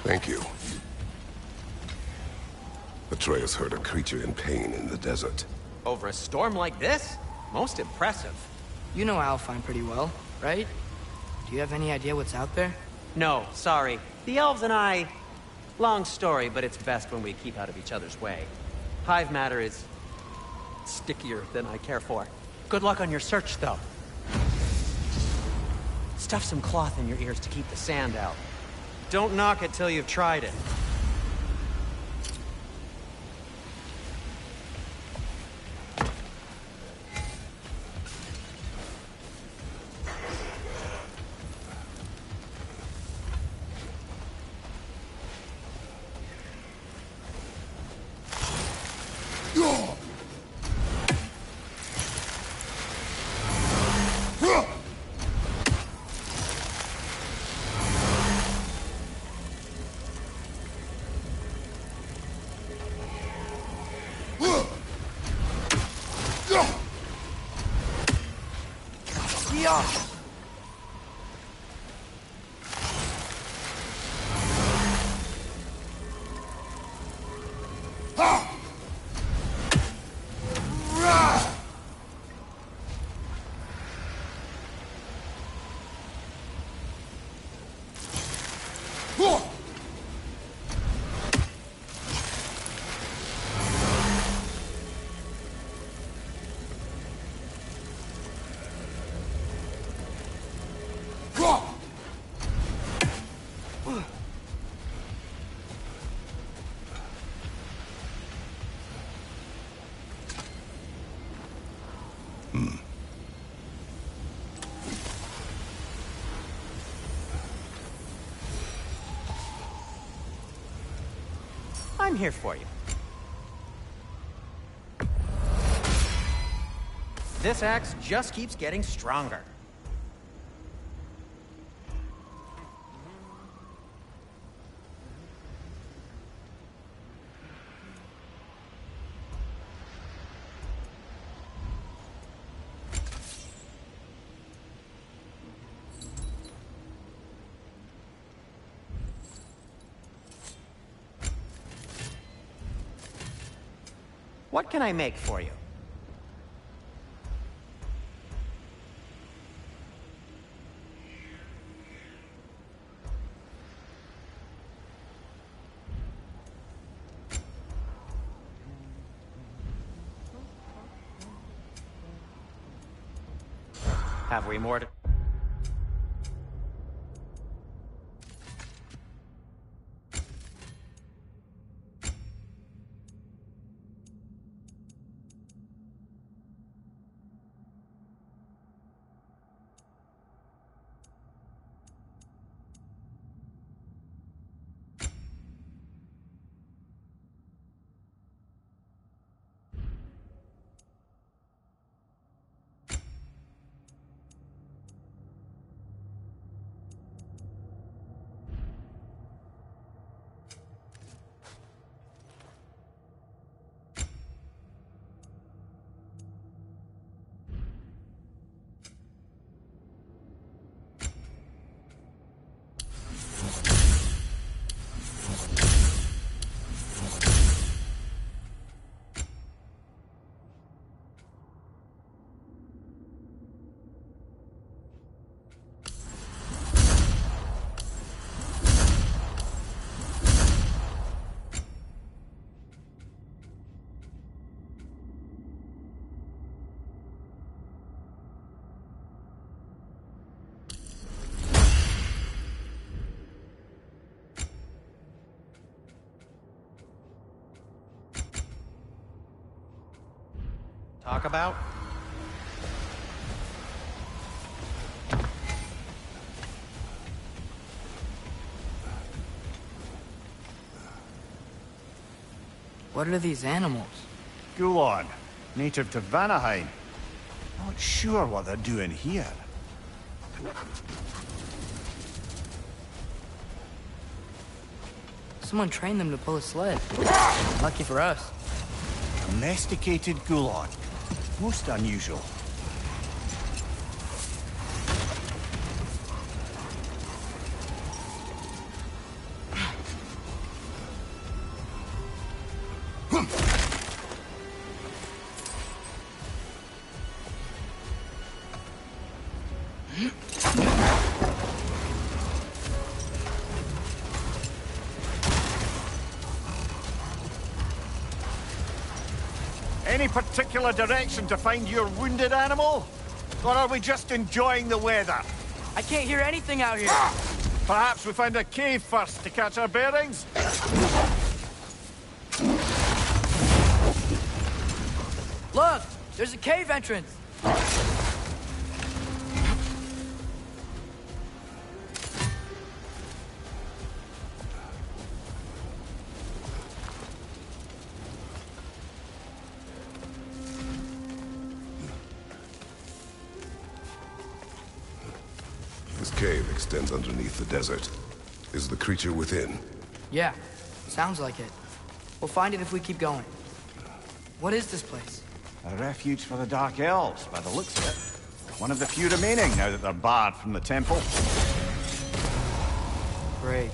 Thank you. Atreus heard a creature in pain in the desert. Over a storm like this? Most impressive. You know Alfheim pretty well, right? Do you have any idea what's out there? No, sorry. The elves and I... Long story, but it's best when we keep out of each other's way. Hive matter is... stickier than I care for. Good luck on your search, though. Stuff some cloth in your ears to keep the sand out. Don't knock it till you've tried it. I'm here for you. This axe just keeps getting stronger. What can I make for you? Have we more to... talk about? What are these animals? Gulon, native to Vanaheim. Not sure what they're doing here. Someone trained them to pull a sled. Lucky for us. Domesticated Gulon. Most unusual. Any particular direction to find your wounded animal? Or are we just enjoying the weather? I can't hear anything out here. Perhaps we find a cave first to catch our bearings? Look! There's a cave entrance! This cave extends underneath the desert. Is the creature within? Yeah, sounds like it. We'll find it if we keep going. What is this place? A refuge for the Dark Elves, by the looks of it. One of the few remaining now that they're barred from the temple. Great.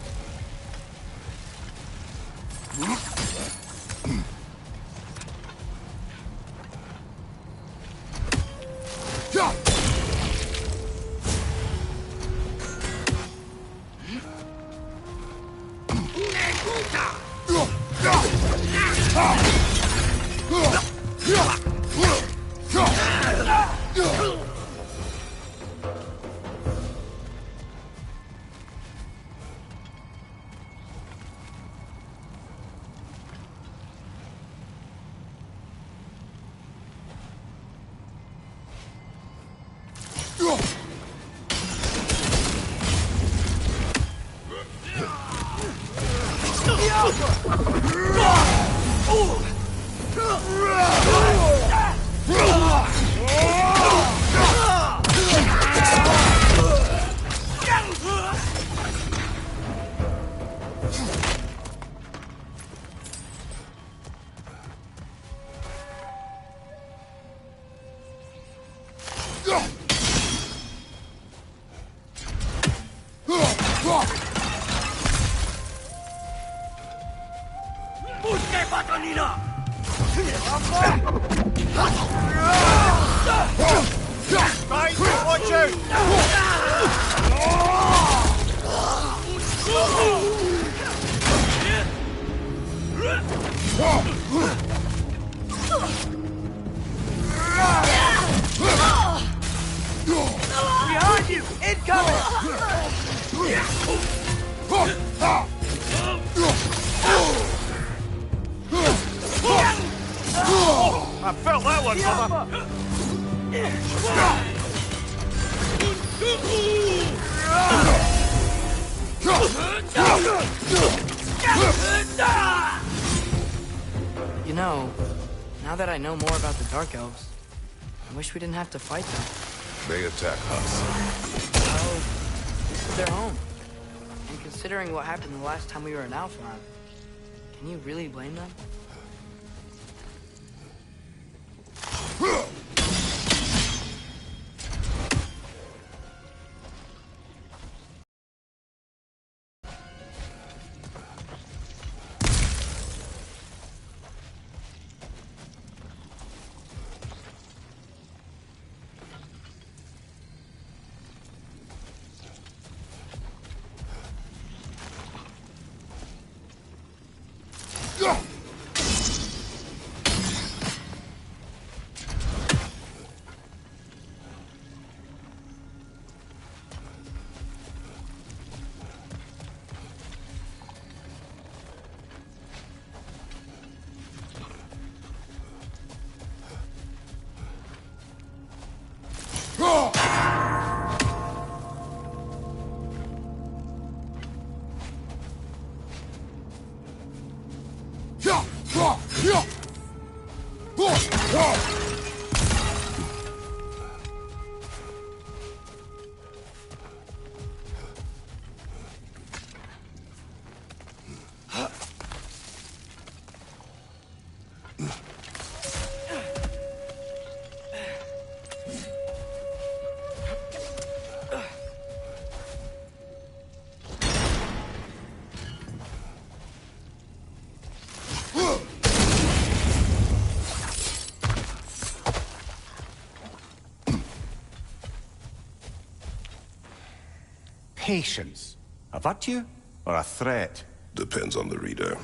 Right, watch out! I felt that one, brother! You know, now that I know more about the Dark Elves, I wish we didn't have to fight them. They attack us. Oh, this is their home. And considering what happened the last time we were in Alfheim, can you really blame them? Patience. A virtue or a threat? Depends on the reader.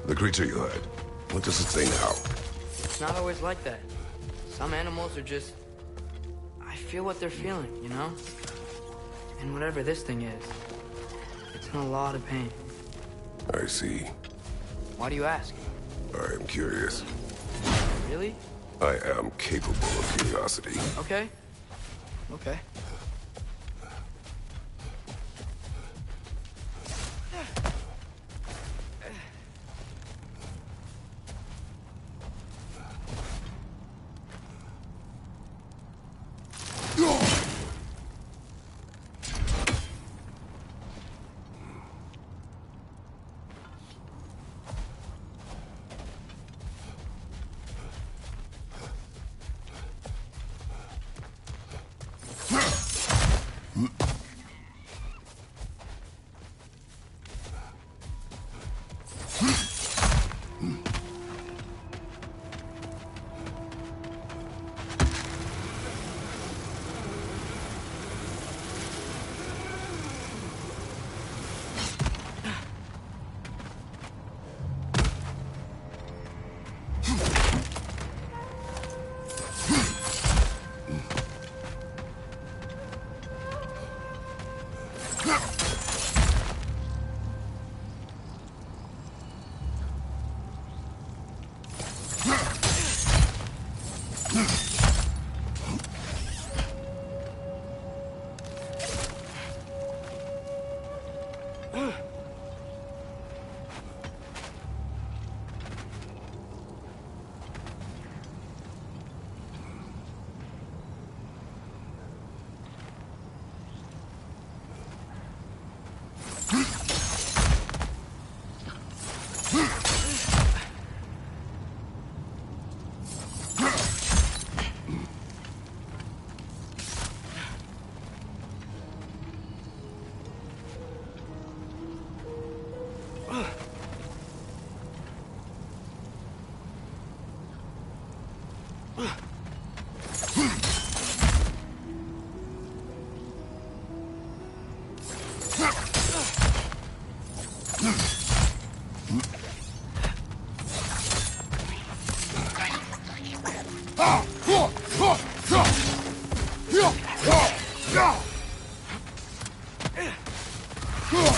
The creature you heard. What does it say now? It's not always like that. Some animals are just... I feel what they're feeling, you know? And whatever this thing is, it's in a lot of pain. I see. Why do you ask? I am curious. Really? I am capable of curiosity. Okay. Okay.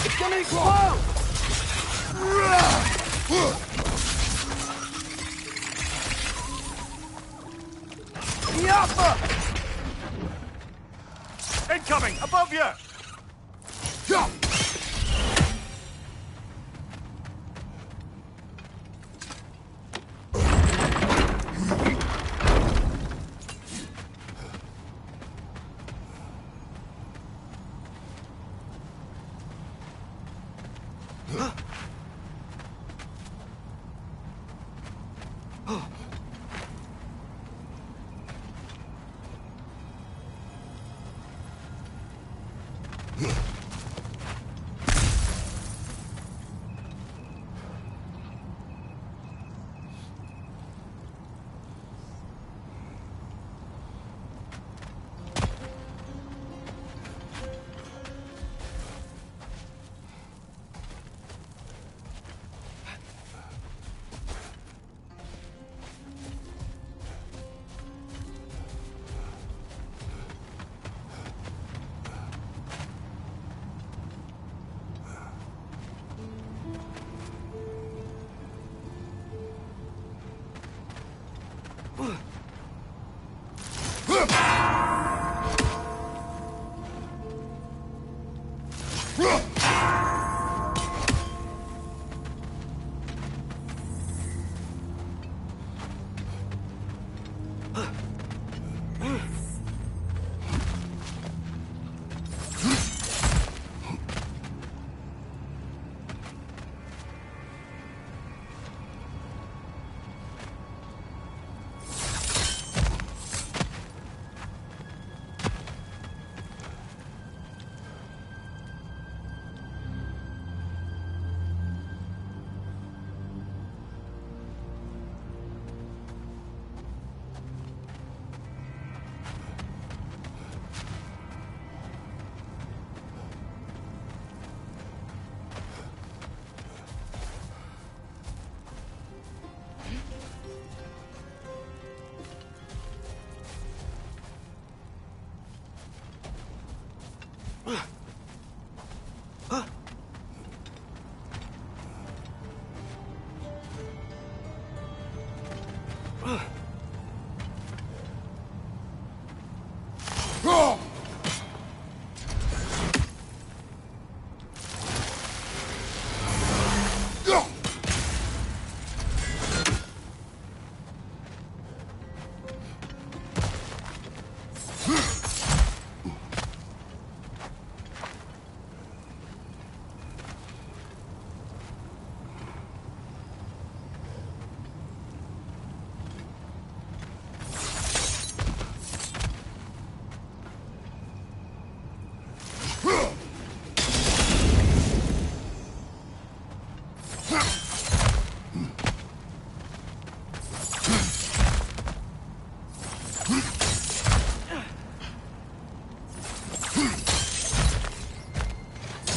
It's gonna explode! Yappa! Incoming! Above you!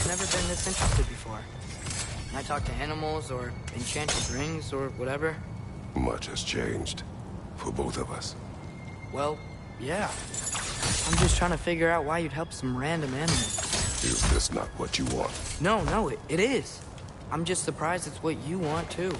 Never been this interested before. When I talk to animals or enchanted rings or whatever. Much has changed. For both of us. Well, yeah. I'm just trying to figure out why you'd help some random animal. Is this not what you want? No, it is. I'm just surprised it's what you want, too.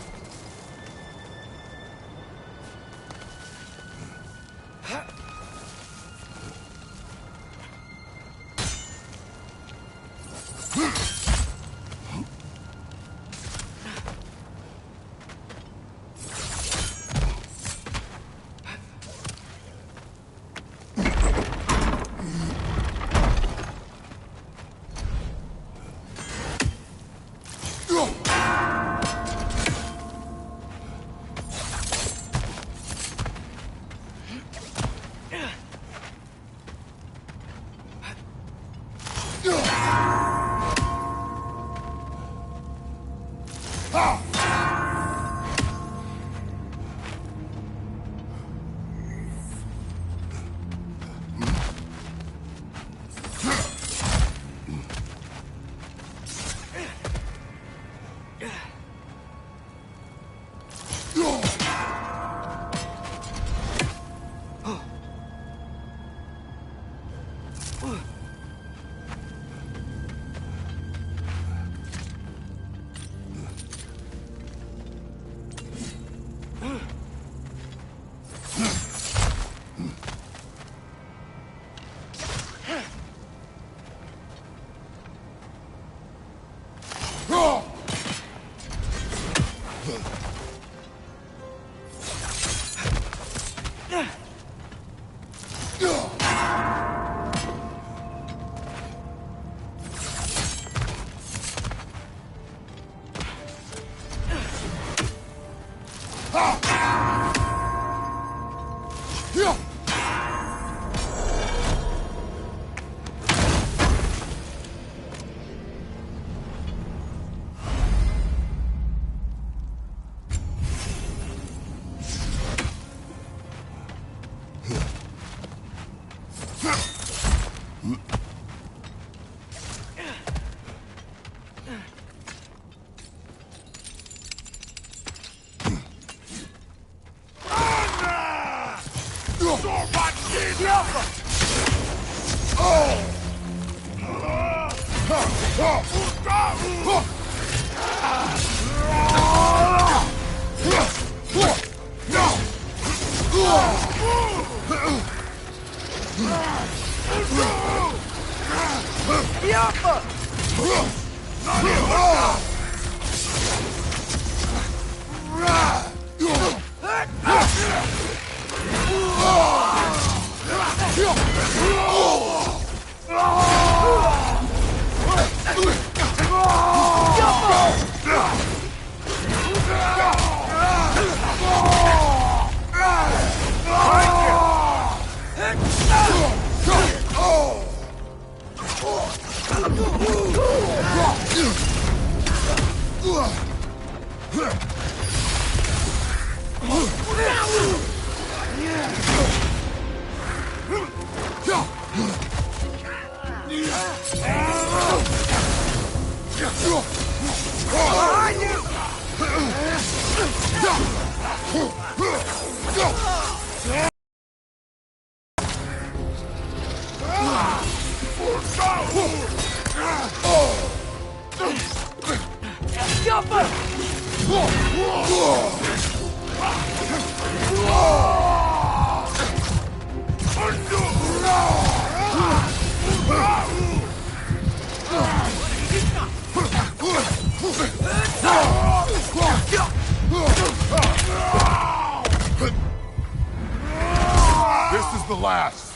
This is the last.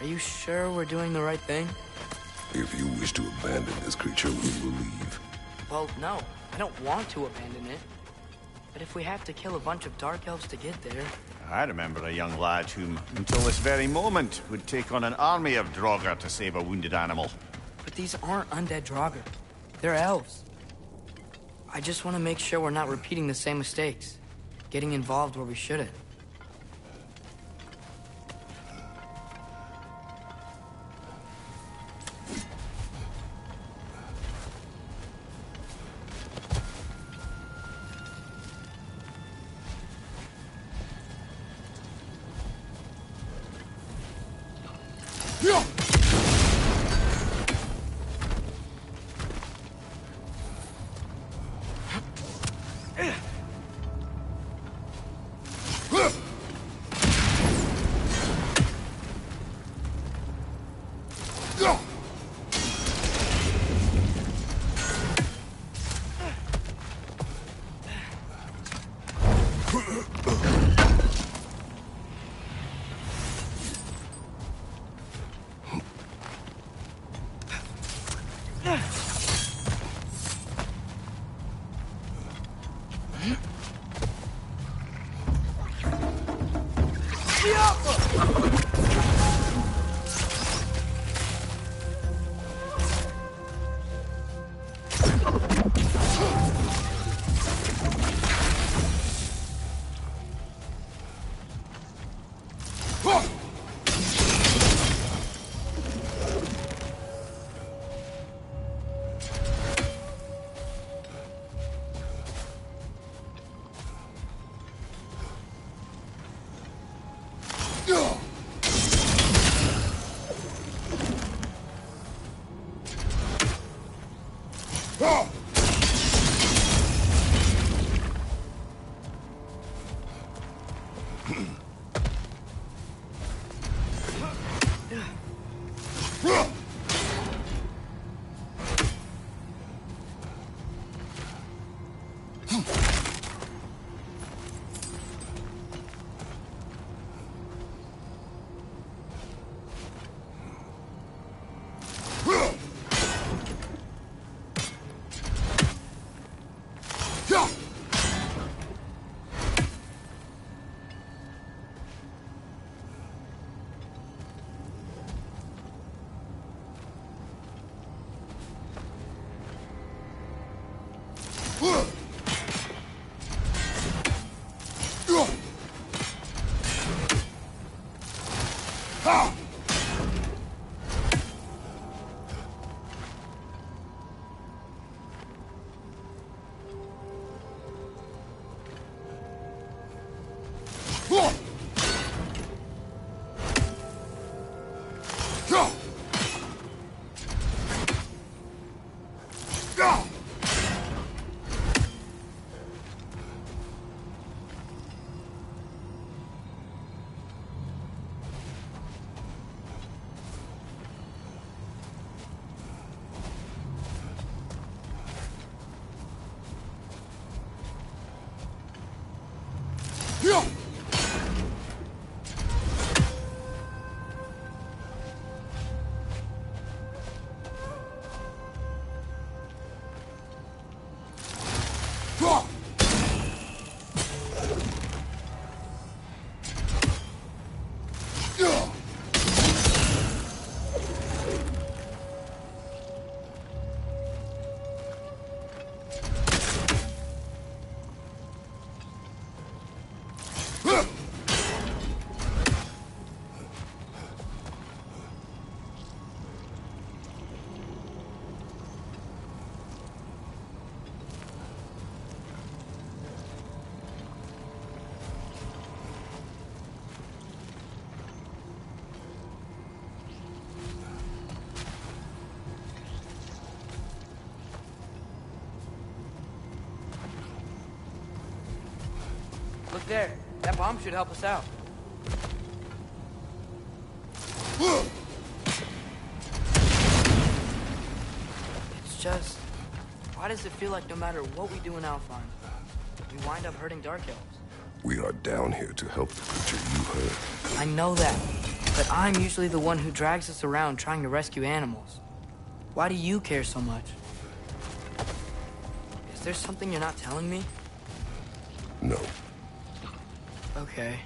Are you sure we're doing the right thing? If you wish to abandon this creature, we will leave. Well, no. I don't want to abandon it. But if we have to kill a bunch of Dark Elves to get there... I remember a young lad whom, until this very moment, would take on an army of Draugr to save a wounded animal. But these aren't undead Draugr. They're elves. I just want to make sure we're not repeating the same mistakes. Getting involved where we shouldn't. Look there. That bomb should help us out. It's just... why does it feel like no matter what we do in Alfheim, we wind up hurting Dark Elves? We are down here to help the creature you hurt. I know that, but I'm usually the one who drags us around trying to rescue animals. Why do you care so much? Is there something you're not telling me? No. Okay.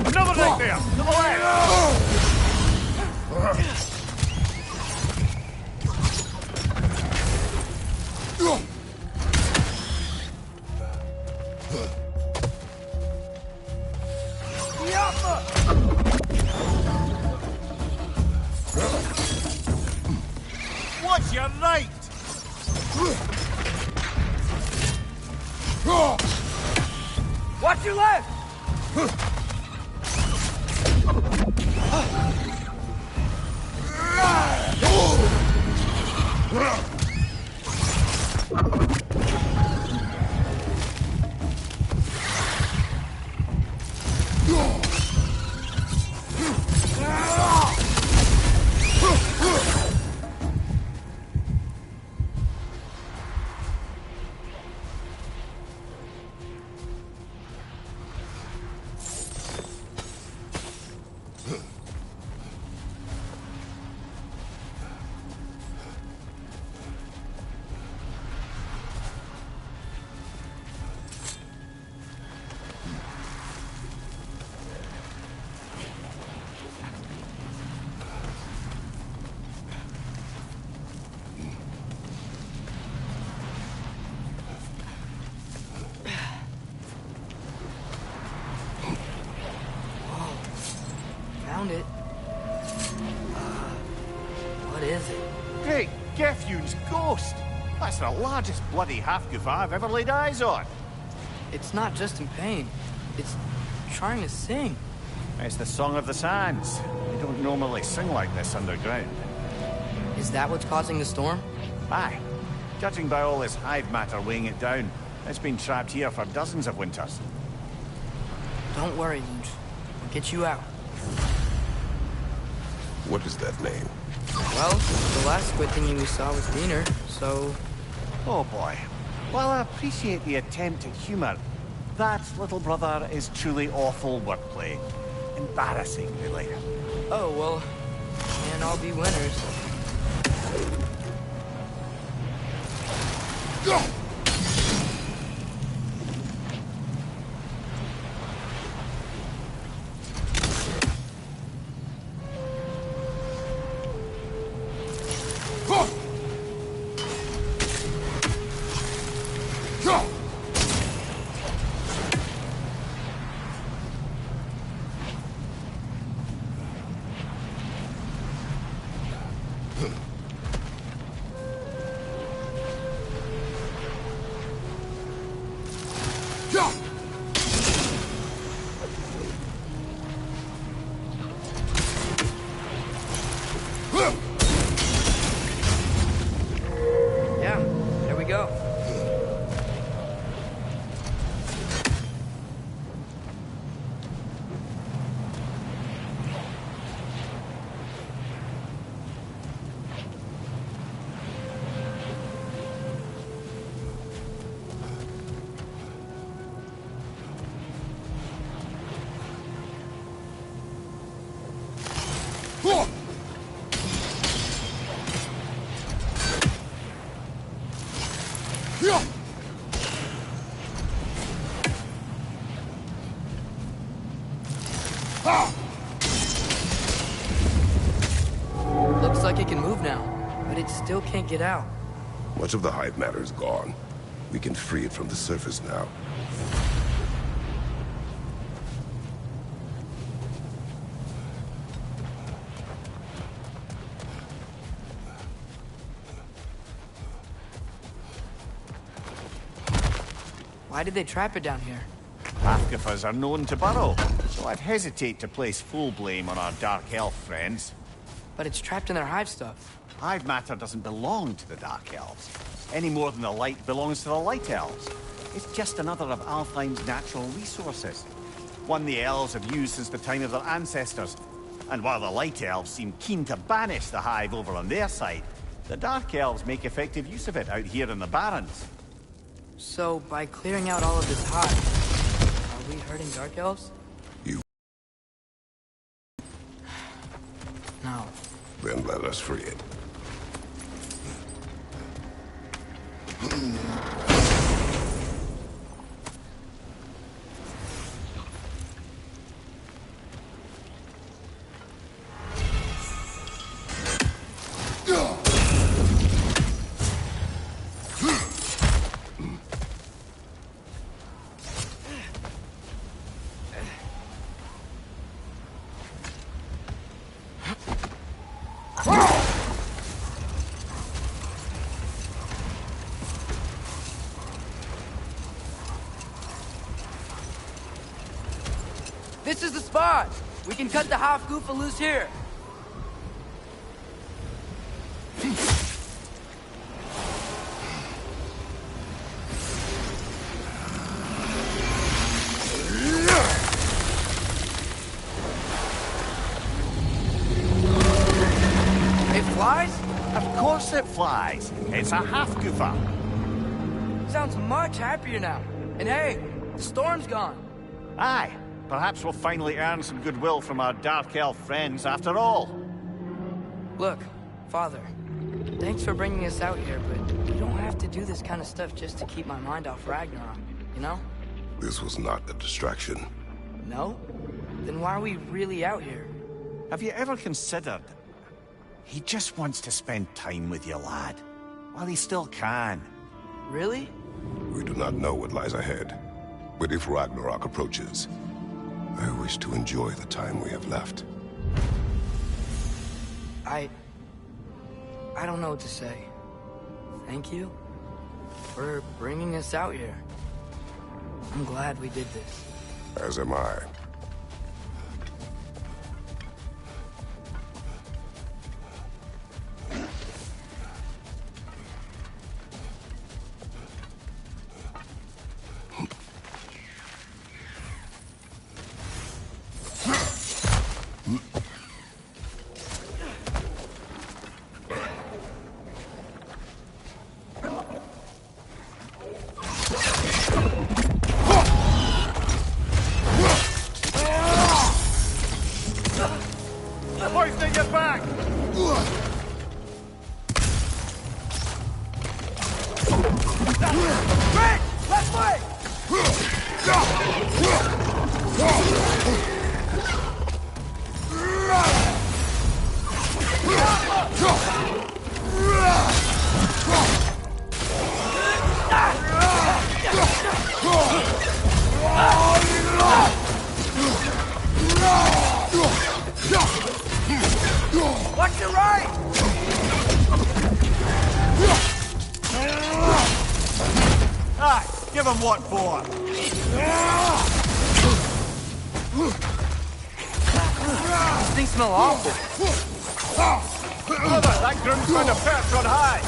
Another right there! To the left! What's your right? Watch your left! Found it. What is it? Great Gefyun's ghost! That's the largest bloody half-goof I've ever laid eyes on. It's not just in pain. It's trying to sing. It's the Song of the Sands. They don't normally sing like this underground. Is that what's causing the storm? Aye. Judging by all this hive matter weighing it down, it's been trapped here for dozens of winters. Don't worry, Lunch. We'll get you out. What is that name? Well, the last squid thingy we saw was Diener, so... Oh boy. While I appreciate the attempt at humor, that, little brother, is truly awful wordplay. Embarrassing, really. Oh, well, can't all be winners. Yeah, there we go. Looks like it can move now, but it still can't get out. Much of the hive matter is gone. We can free it from the surface now. Why did they trap it down here? Half-goofers are known to burrow, so I'd hesitate to place full blame on our Dark Elf friends. But it's trapped in their hive stuff. Hive matter doesn't belong to the Dark Elves, any more than the light belongs to the Light Elves. It's just another of Alfheim's natural resources. One the Elves have used since the time of their ancestors. And while the Light Elves seem keen to banish the Hive over on their side, the Dark Elves make effective use of it out here in the Barrens. So, by clearing out all of this hive, are we hurting Dark Elves? You... No. Then let us free it. This is the spot! We can cut the half Goofa loose here! It flies? Of course it flies. It's a half-goofer. Sounds much happier now. And hey, the storm's gone. Aye. Perhaps we'll finally earn some goodwill from our Dark Elf friends after all. Look, Father, thanks for bringing us out here, but you don't have to do this kind of stuff just to keep my mind off Ragnarok, you know? This was not a distraction. No? Then why are we really out here? Have you ever considered... He just wants to spend time with you, lad. While he still can. Really? We do not know what lies ahead. But if Ragnarok approaches, I wish to enjoy the time we have left. I don't know what to say. Thank you for bringing us out here. I'm glad we did this. As am I. Hoisting it back! Rick! Left way! Watch your right! Aye, give him what for. These things smell awful. Brother, that groom's found a perch on high.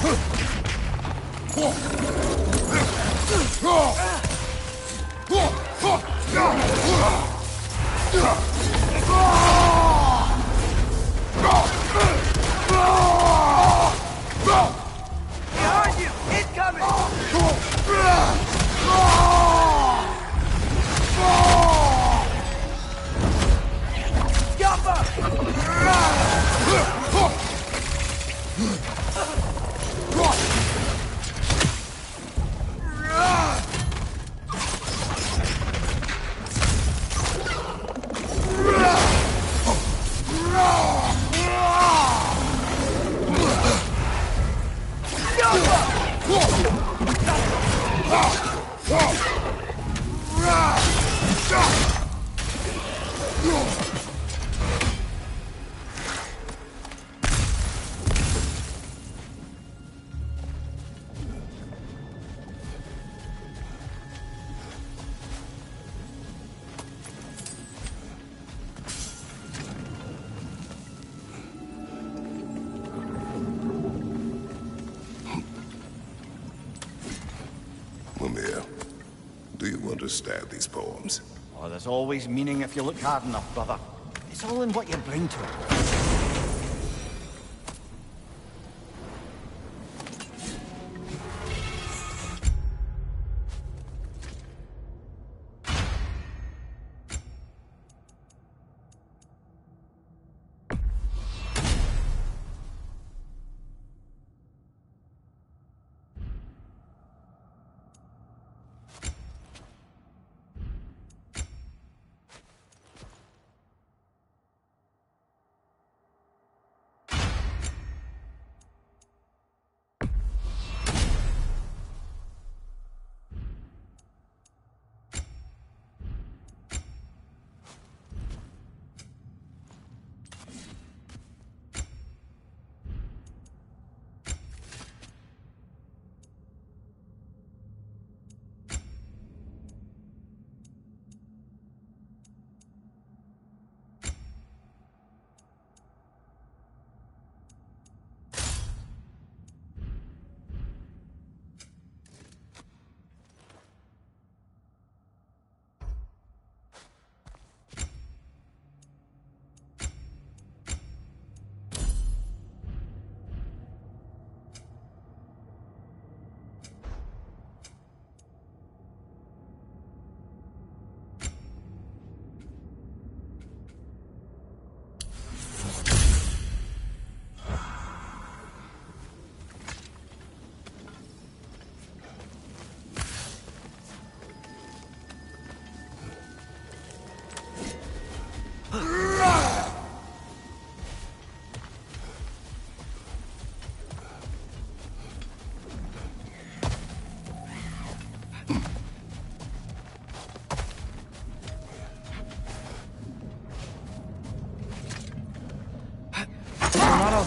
Behind you! Incoming! Mimir, do you understand these poems? Oh, there's always meaning if you look hard enough, brother. It's all in what you bring to it.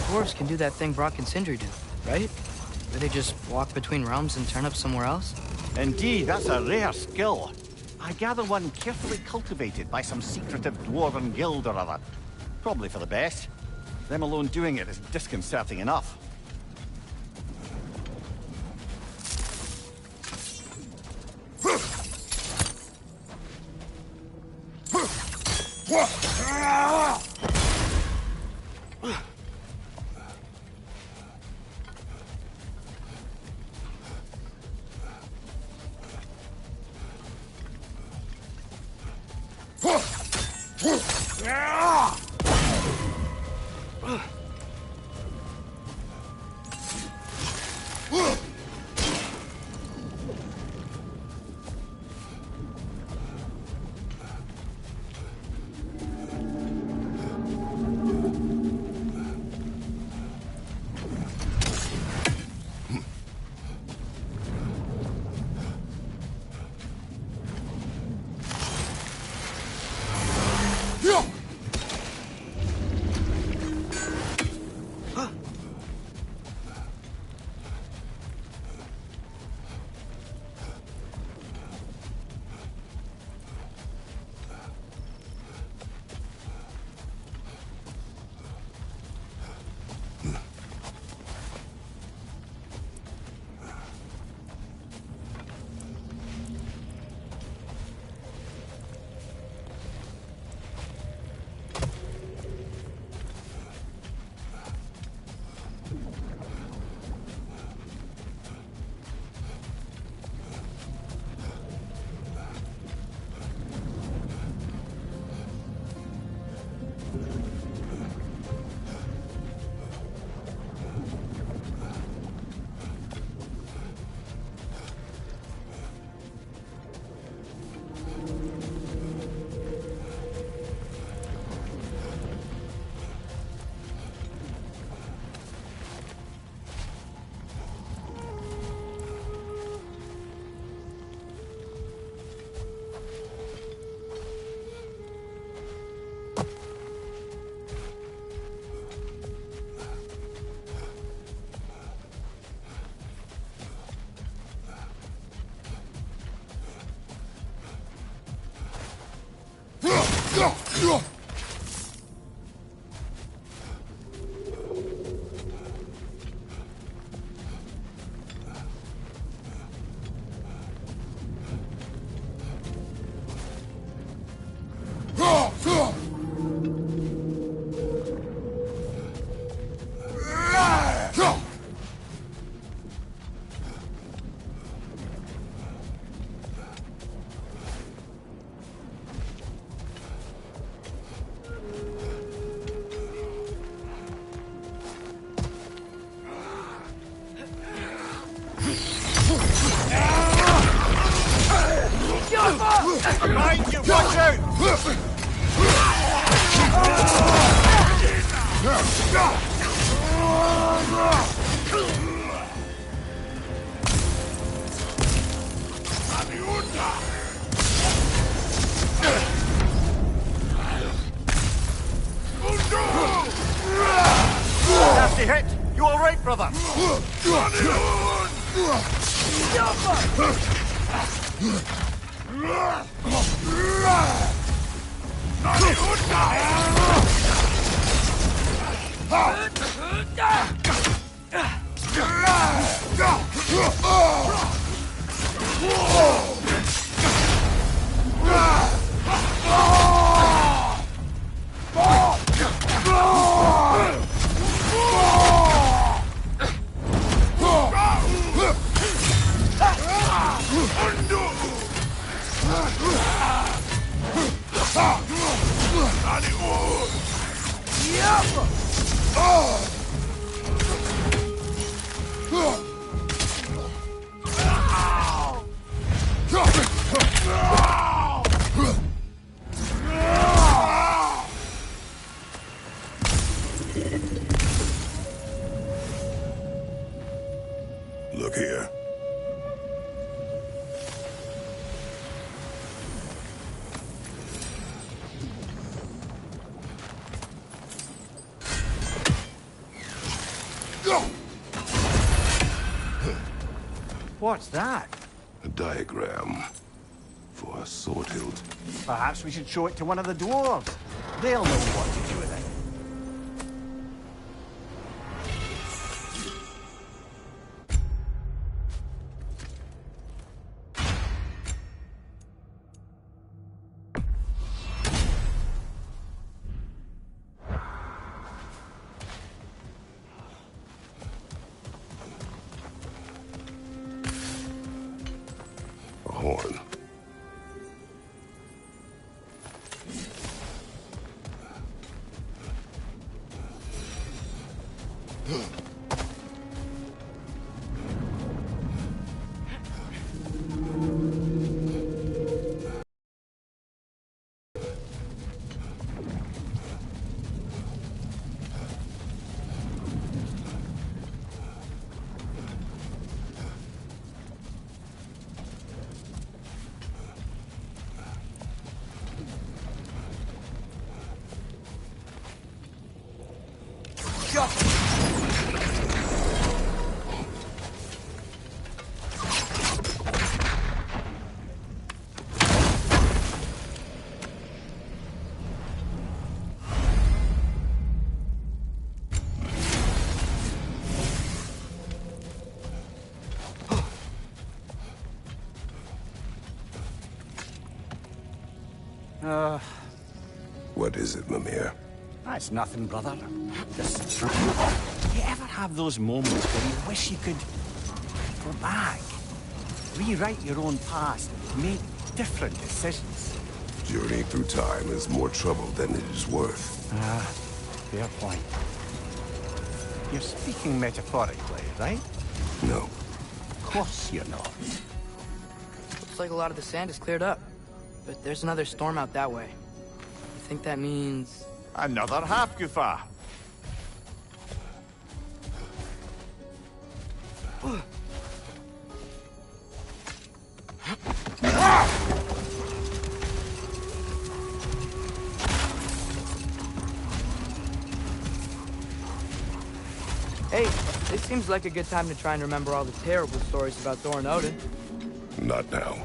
dwarves can do that thing Brock and Sindri do, right? Where they just walk between realms and turn up somewhere else? Indeed, that's a rare skill. I gather one carefully cultivated by some secretive dwarven guild or other. Probably for the best. Them alone doing it is disconcerting enough. Behind you! Watch out! Nasty hit! You alright, brother? Look here. What's that? A diagram for a sword hilt. Perhaps we should show it to one of the dwarves. They'll know what to do with it. A horn. What is it, Mimir? That's nothing, brother. Just... You ever have those moments where you wish you could go back? Rewrite your own past, make different decisions? Journeying through time is more trouble than it is worth. Fair point. You're speaking metaphorically, right? No. Of course you're not. Looks like a lot of the sand is cleared up. But there's another storm out that way. I think that means... Another half-Gufa. Hey, this seems like a good time to try and remember all the terrible stories about Thor and Odin. Not now.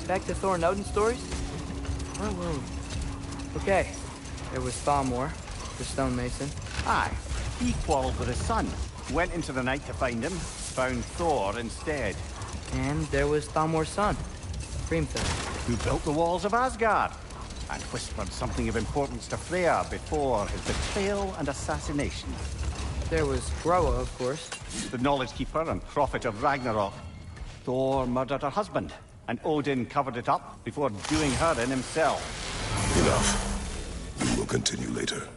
Back to Thor and Odin stories? Whoa. Okay, there was Thalmor, the stonemason. Aye, he quarreled with his son. Went into the night to find him, found Thor instead. And there was Thalmor's son, Hrimthur. Who built the walls of Asgard, and whispered something of importance to Freya before his betrayal and assassination. There was Groa, of course. The Knowledge Keeper and prophet of Ragnarok. Thor murdered her husband, and Odin covered it up before doing her in himself. Enough. We will continue later.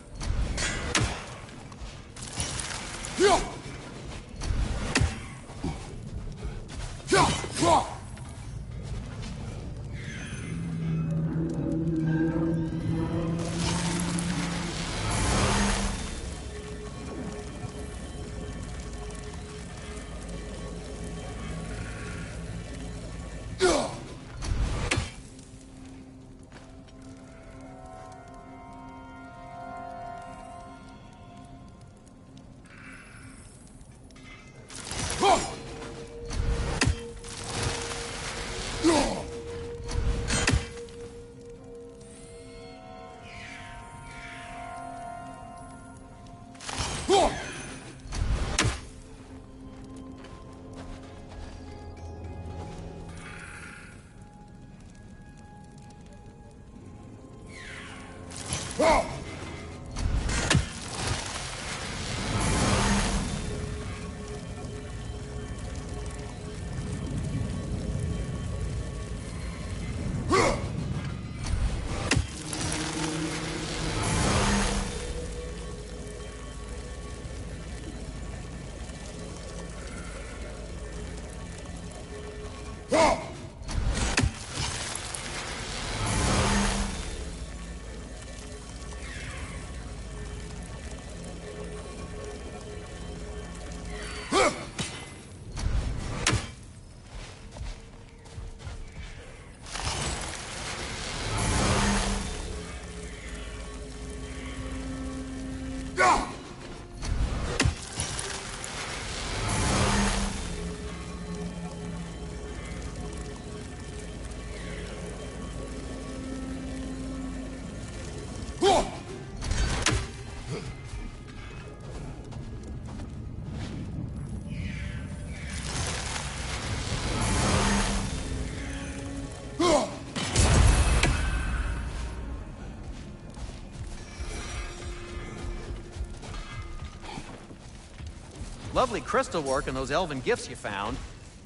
Lovely crystal work and those elven gifts you found.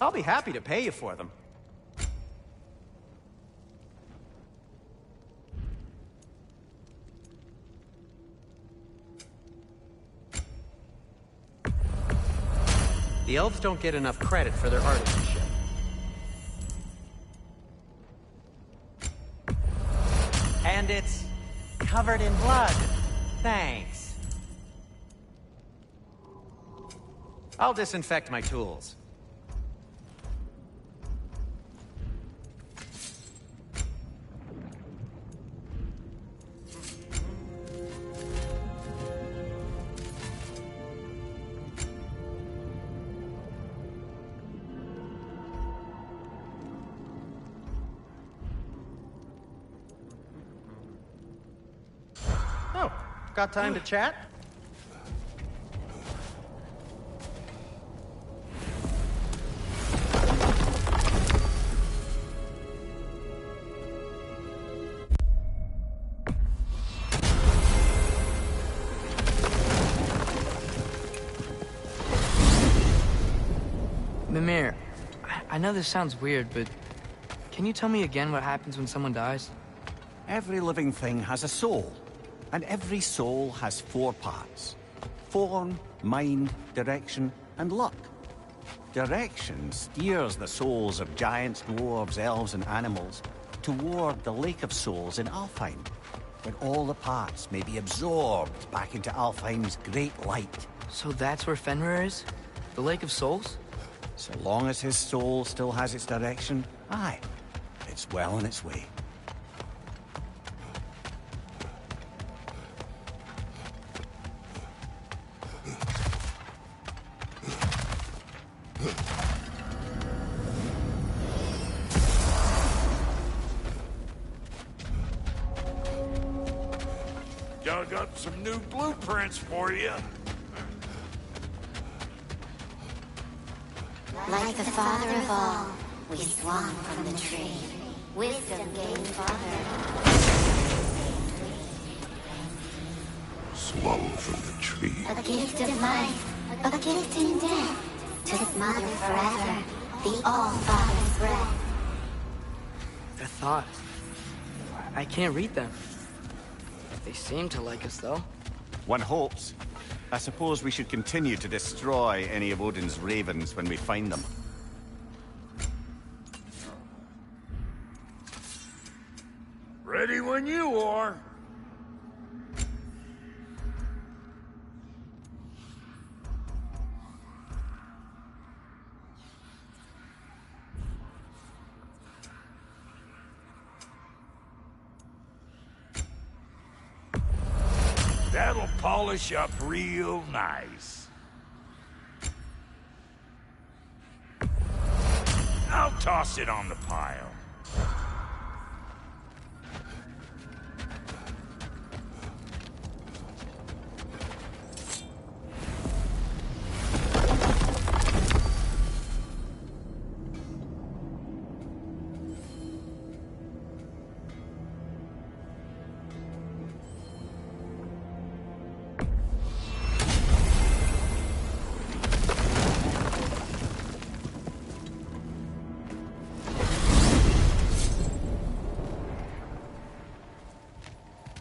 I'll be happy to pay you for them. The elves don't get enough credit for their artisanship. And it's covered in blood. Thanks. I'll disinfect my tools. Oh, got time to chat? Mimir, I know this sounds weird, but can you tell me again what happens when someone dies? Every living thing has a soul, and every soul has 4 parts. Form, mind, direction, and luck. Direction steers the souls of giants, dwarves, elves, and animals toward the Lake of Souls in Alfheim, where all the parts may be absorbed back into Alfheim's great light. So that's where Fenrir is? The Lake of Souls? So long as his soul still has its direction, aye, it's well on its way. Dug up some new blueprints for you. Like the father of all, we swung from the tree. Wisdom gained father. Swung from the tree. A gift of life, a gift in death. To smother forever the all-father's breath. The thoughts. I can't read them. They seem to like us, though. One hopes. I suppose we should continue to destroy any of Odin's ravens when we find them. Ready when you are. That'll polish up real nice. I'll toss it on the pile.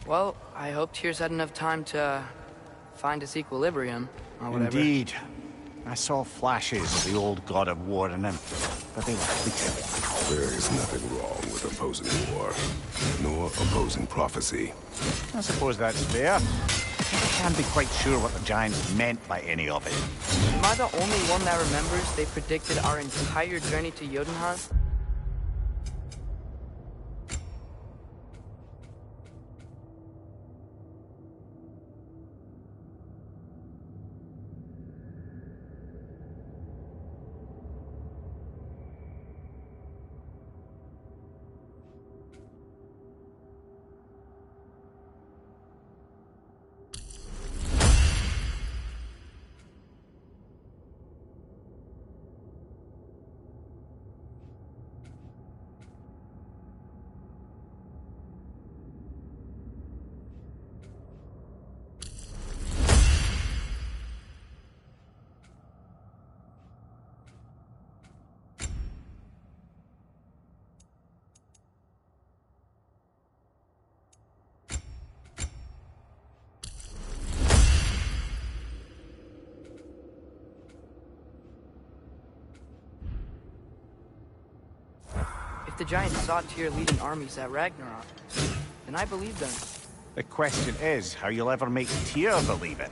Well, I hope Tyr's had enough time to find its equilibrium, or whatever. Indeed. I saw flashes of the old god of war in him, but they were fleeting. There is nothing wrong with opposing war, nor opposing prophecy. I suppose that's fair. I can't be quite sure what the Giants meant by any of it. Am I the only one that remembers they predicted our entire journey to Jotunheim? the Giants saw Tyr leading armies at Ragnarok, then I believe them. The question is how you'll ever make Tyr believe it.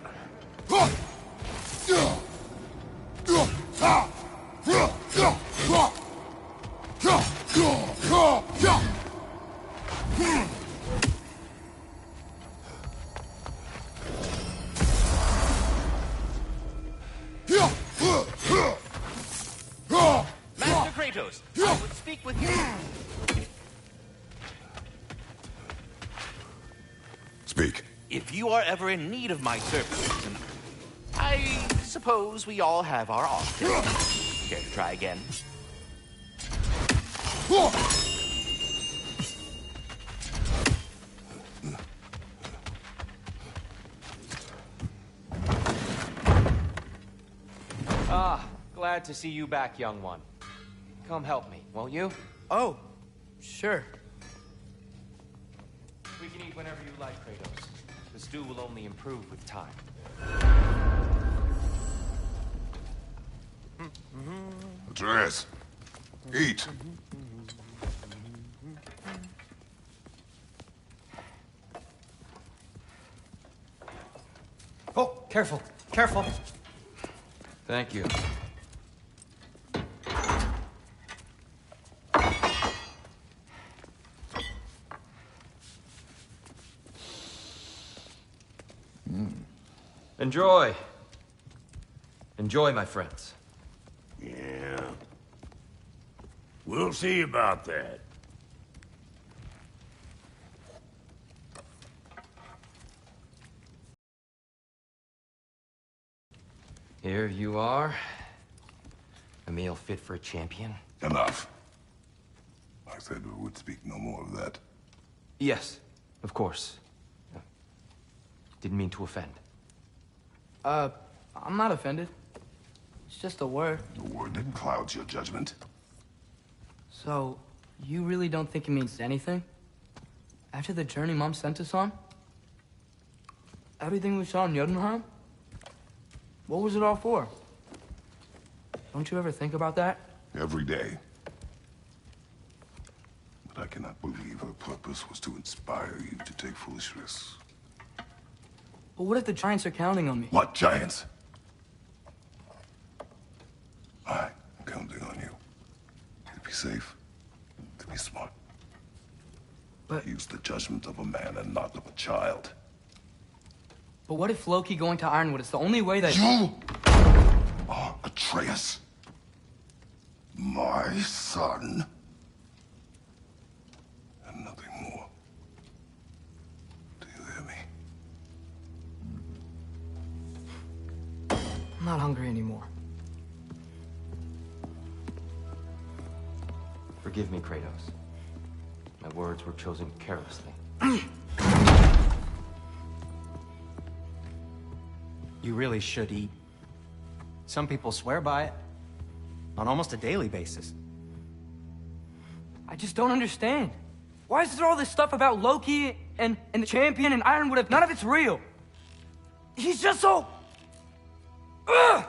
Master Kratos, I would speak with you. Speak. If you are ever in need of my services, and I suppose we all have our off days. Care to try again? Glad to see you back, young one. Come help me, won't you? Oh, sure. We can eat whenever you like, Kratos. The stew will only improve with time. Atreus, eat. Oh, careful, careful. Thank you. Enjoy. Enjoy, my friends. Yeah. We'll see about that. Here you are. A meal fit for a champion. Enough. I said we would speak no more of that. Yes, of course. Didn't mean to offend. I'm not offended. It's just a word. The word that clouds your judgment. So, you really don't think it means anything? After the journey Mom sent us on? Everything we saw in Jotunheim? What was it all for? Don't you ever think about that? Every day. But I cannot believe her purpose was to inspire you to take foolish risks. But what if the Giants are counting on me? What giants? I'm counting on you. To be safe. To be smart. But- Use the judgment of a man and not of a child. But what if Loki going to Ironwood is the only way that— You are Atreus. My son. And nothing more. Do you hear me? I'm not hungry anymore. Forgive me, Kratos. My words were chosen carelessly. You really should eat. Some people swear by it. On almost a daily basis. I just don't understand. Why is there all this stuff about Loki and the champion and Ironwood if none of it's real? He's just so... Ugh!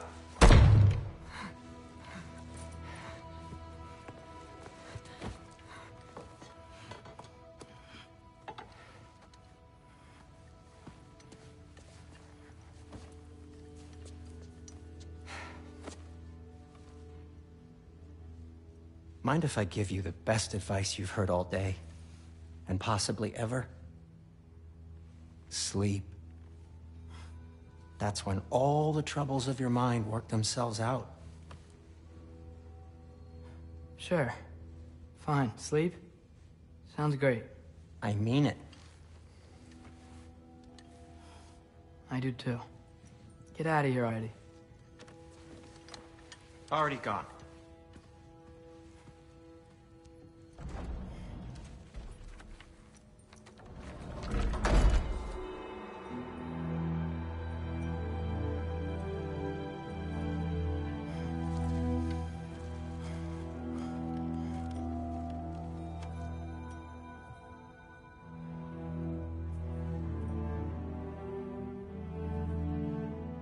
Mind if I give you the best advice you've heard all day? And possibly ever? Sleep. That's when all the troubles of your mind work themselves out. Sure. Fine. Sleep? Sounds great. I mean it. I do too. Get out of here, Heidi. Already gone.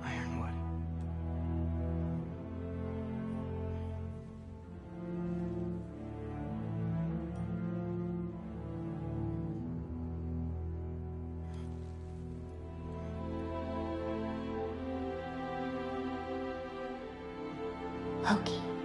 Ironwood. Loki.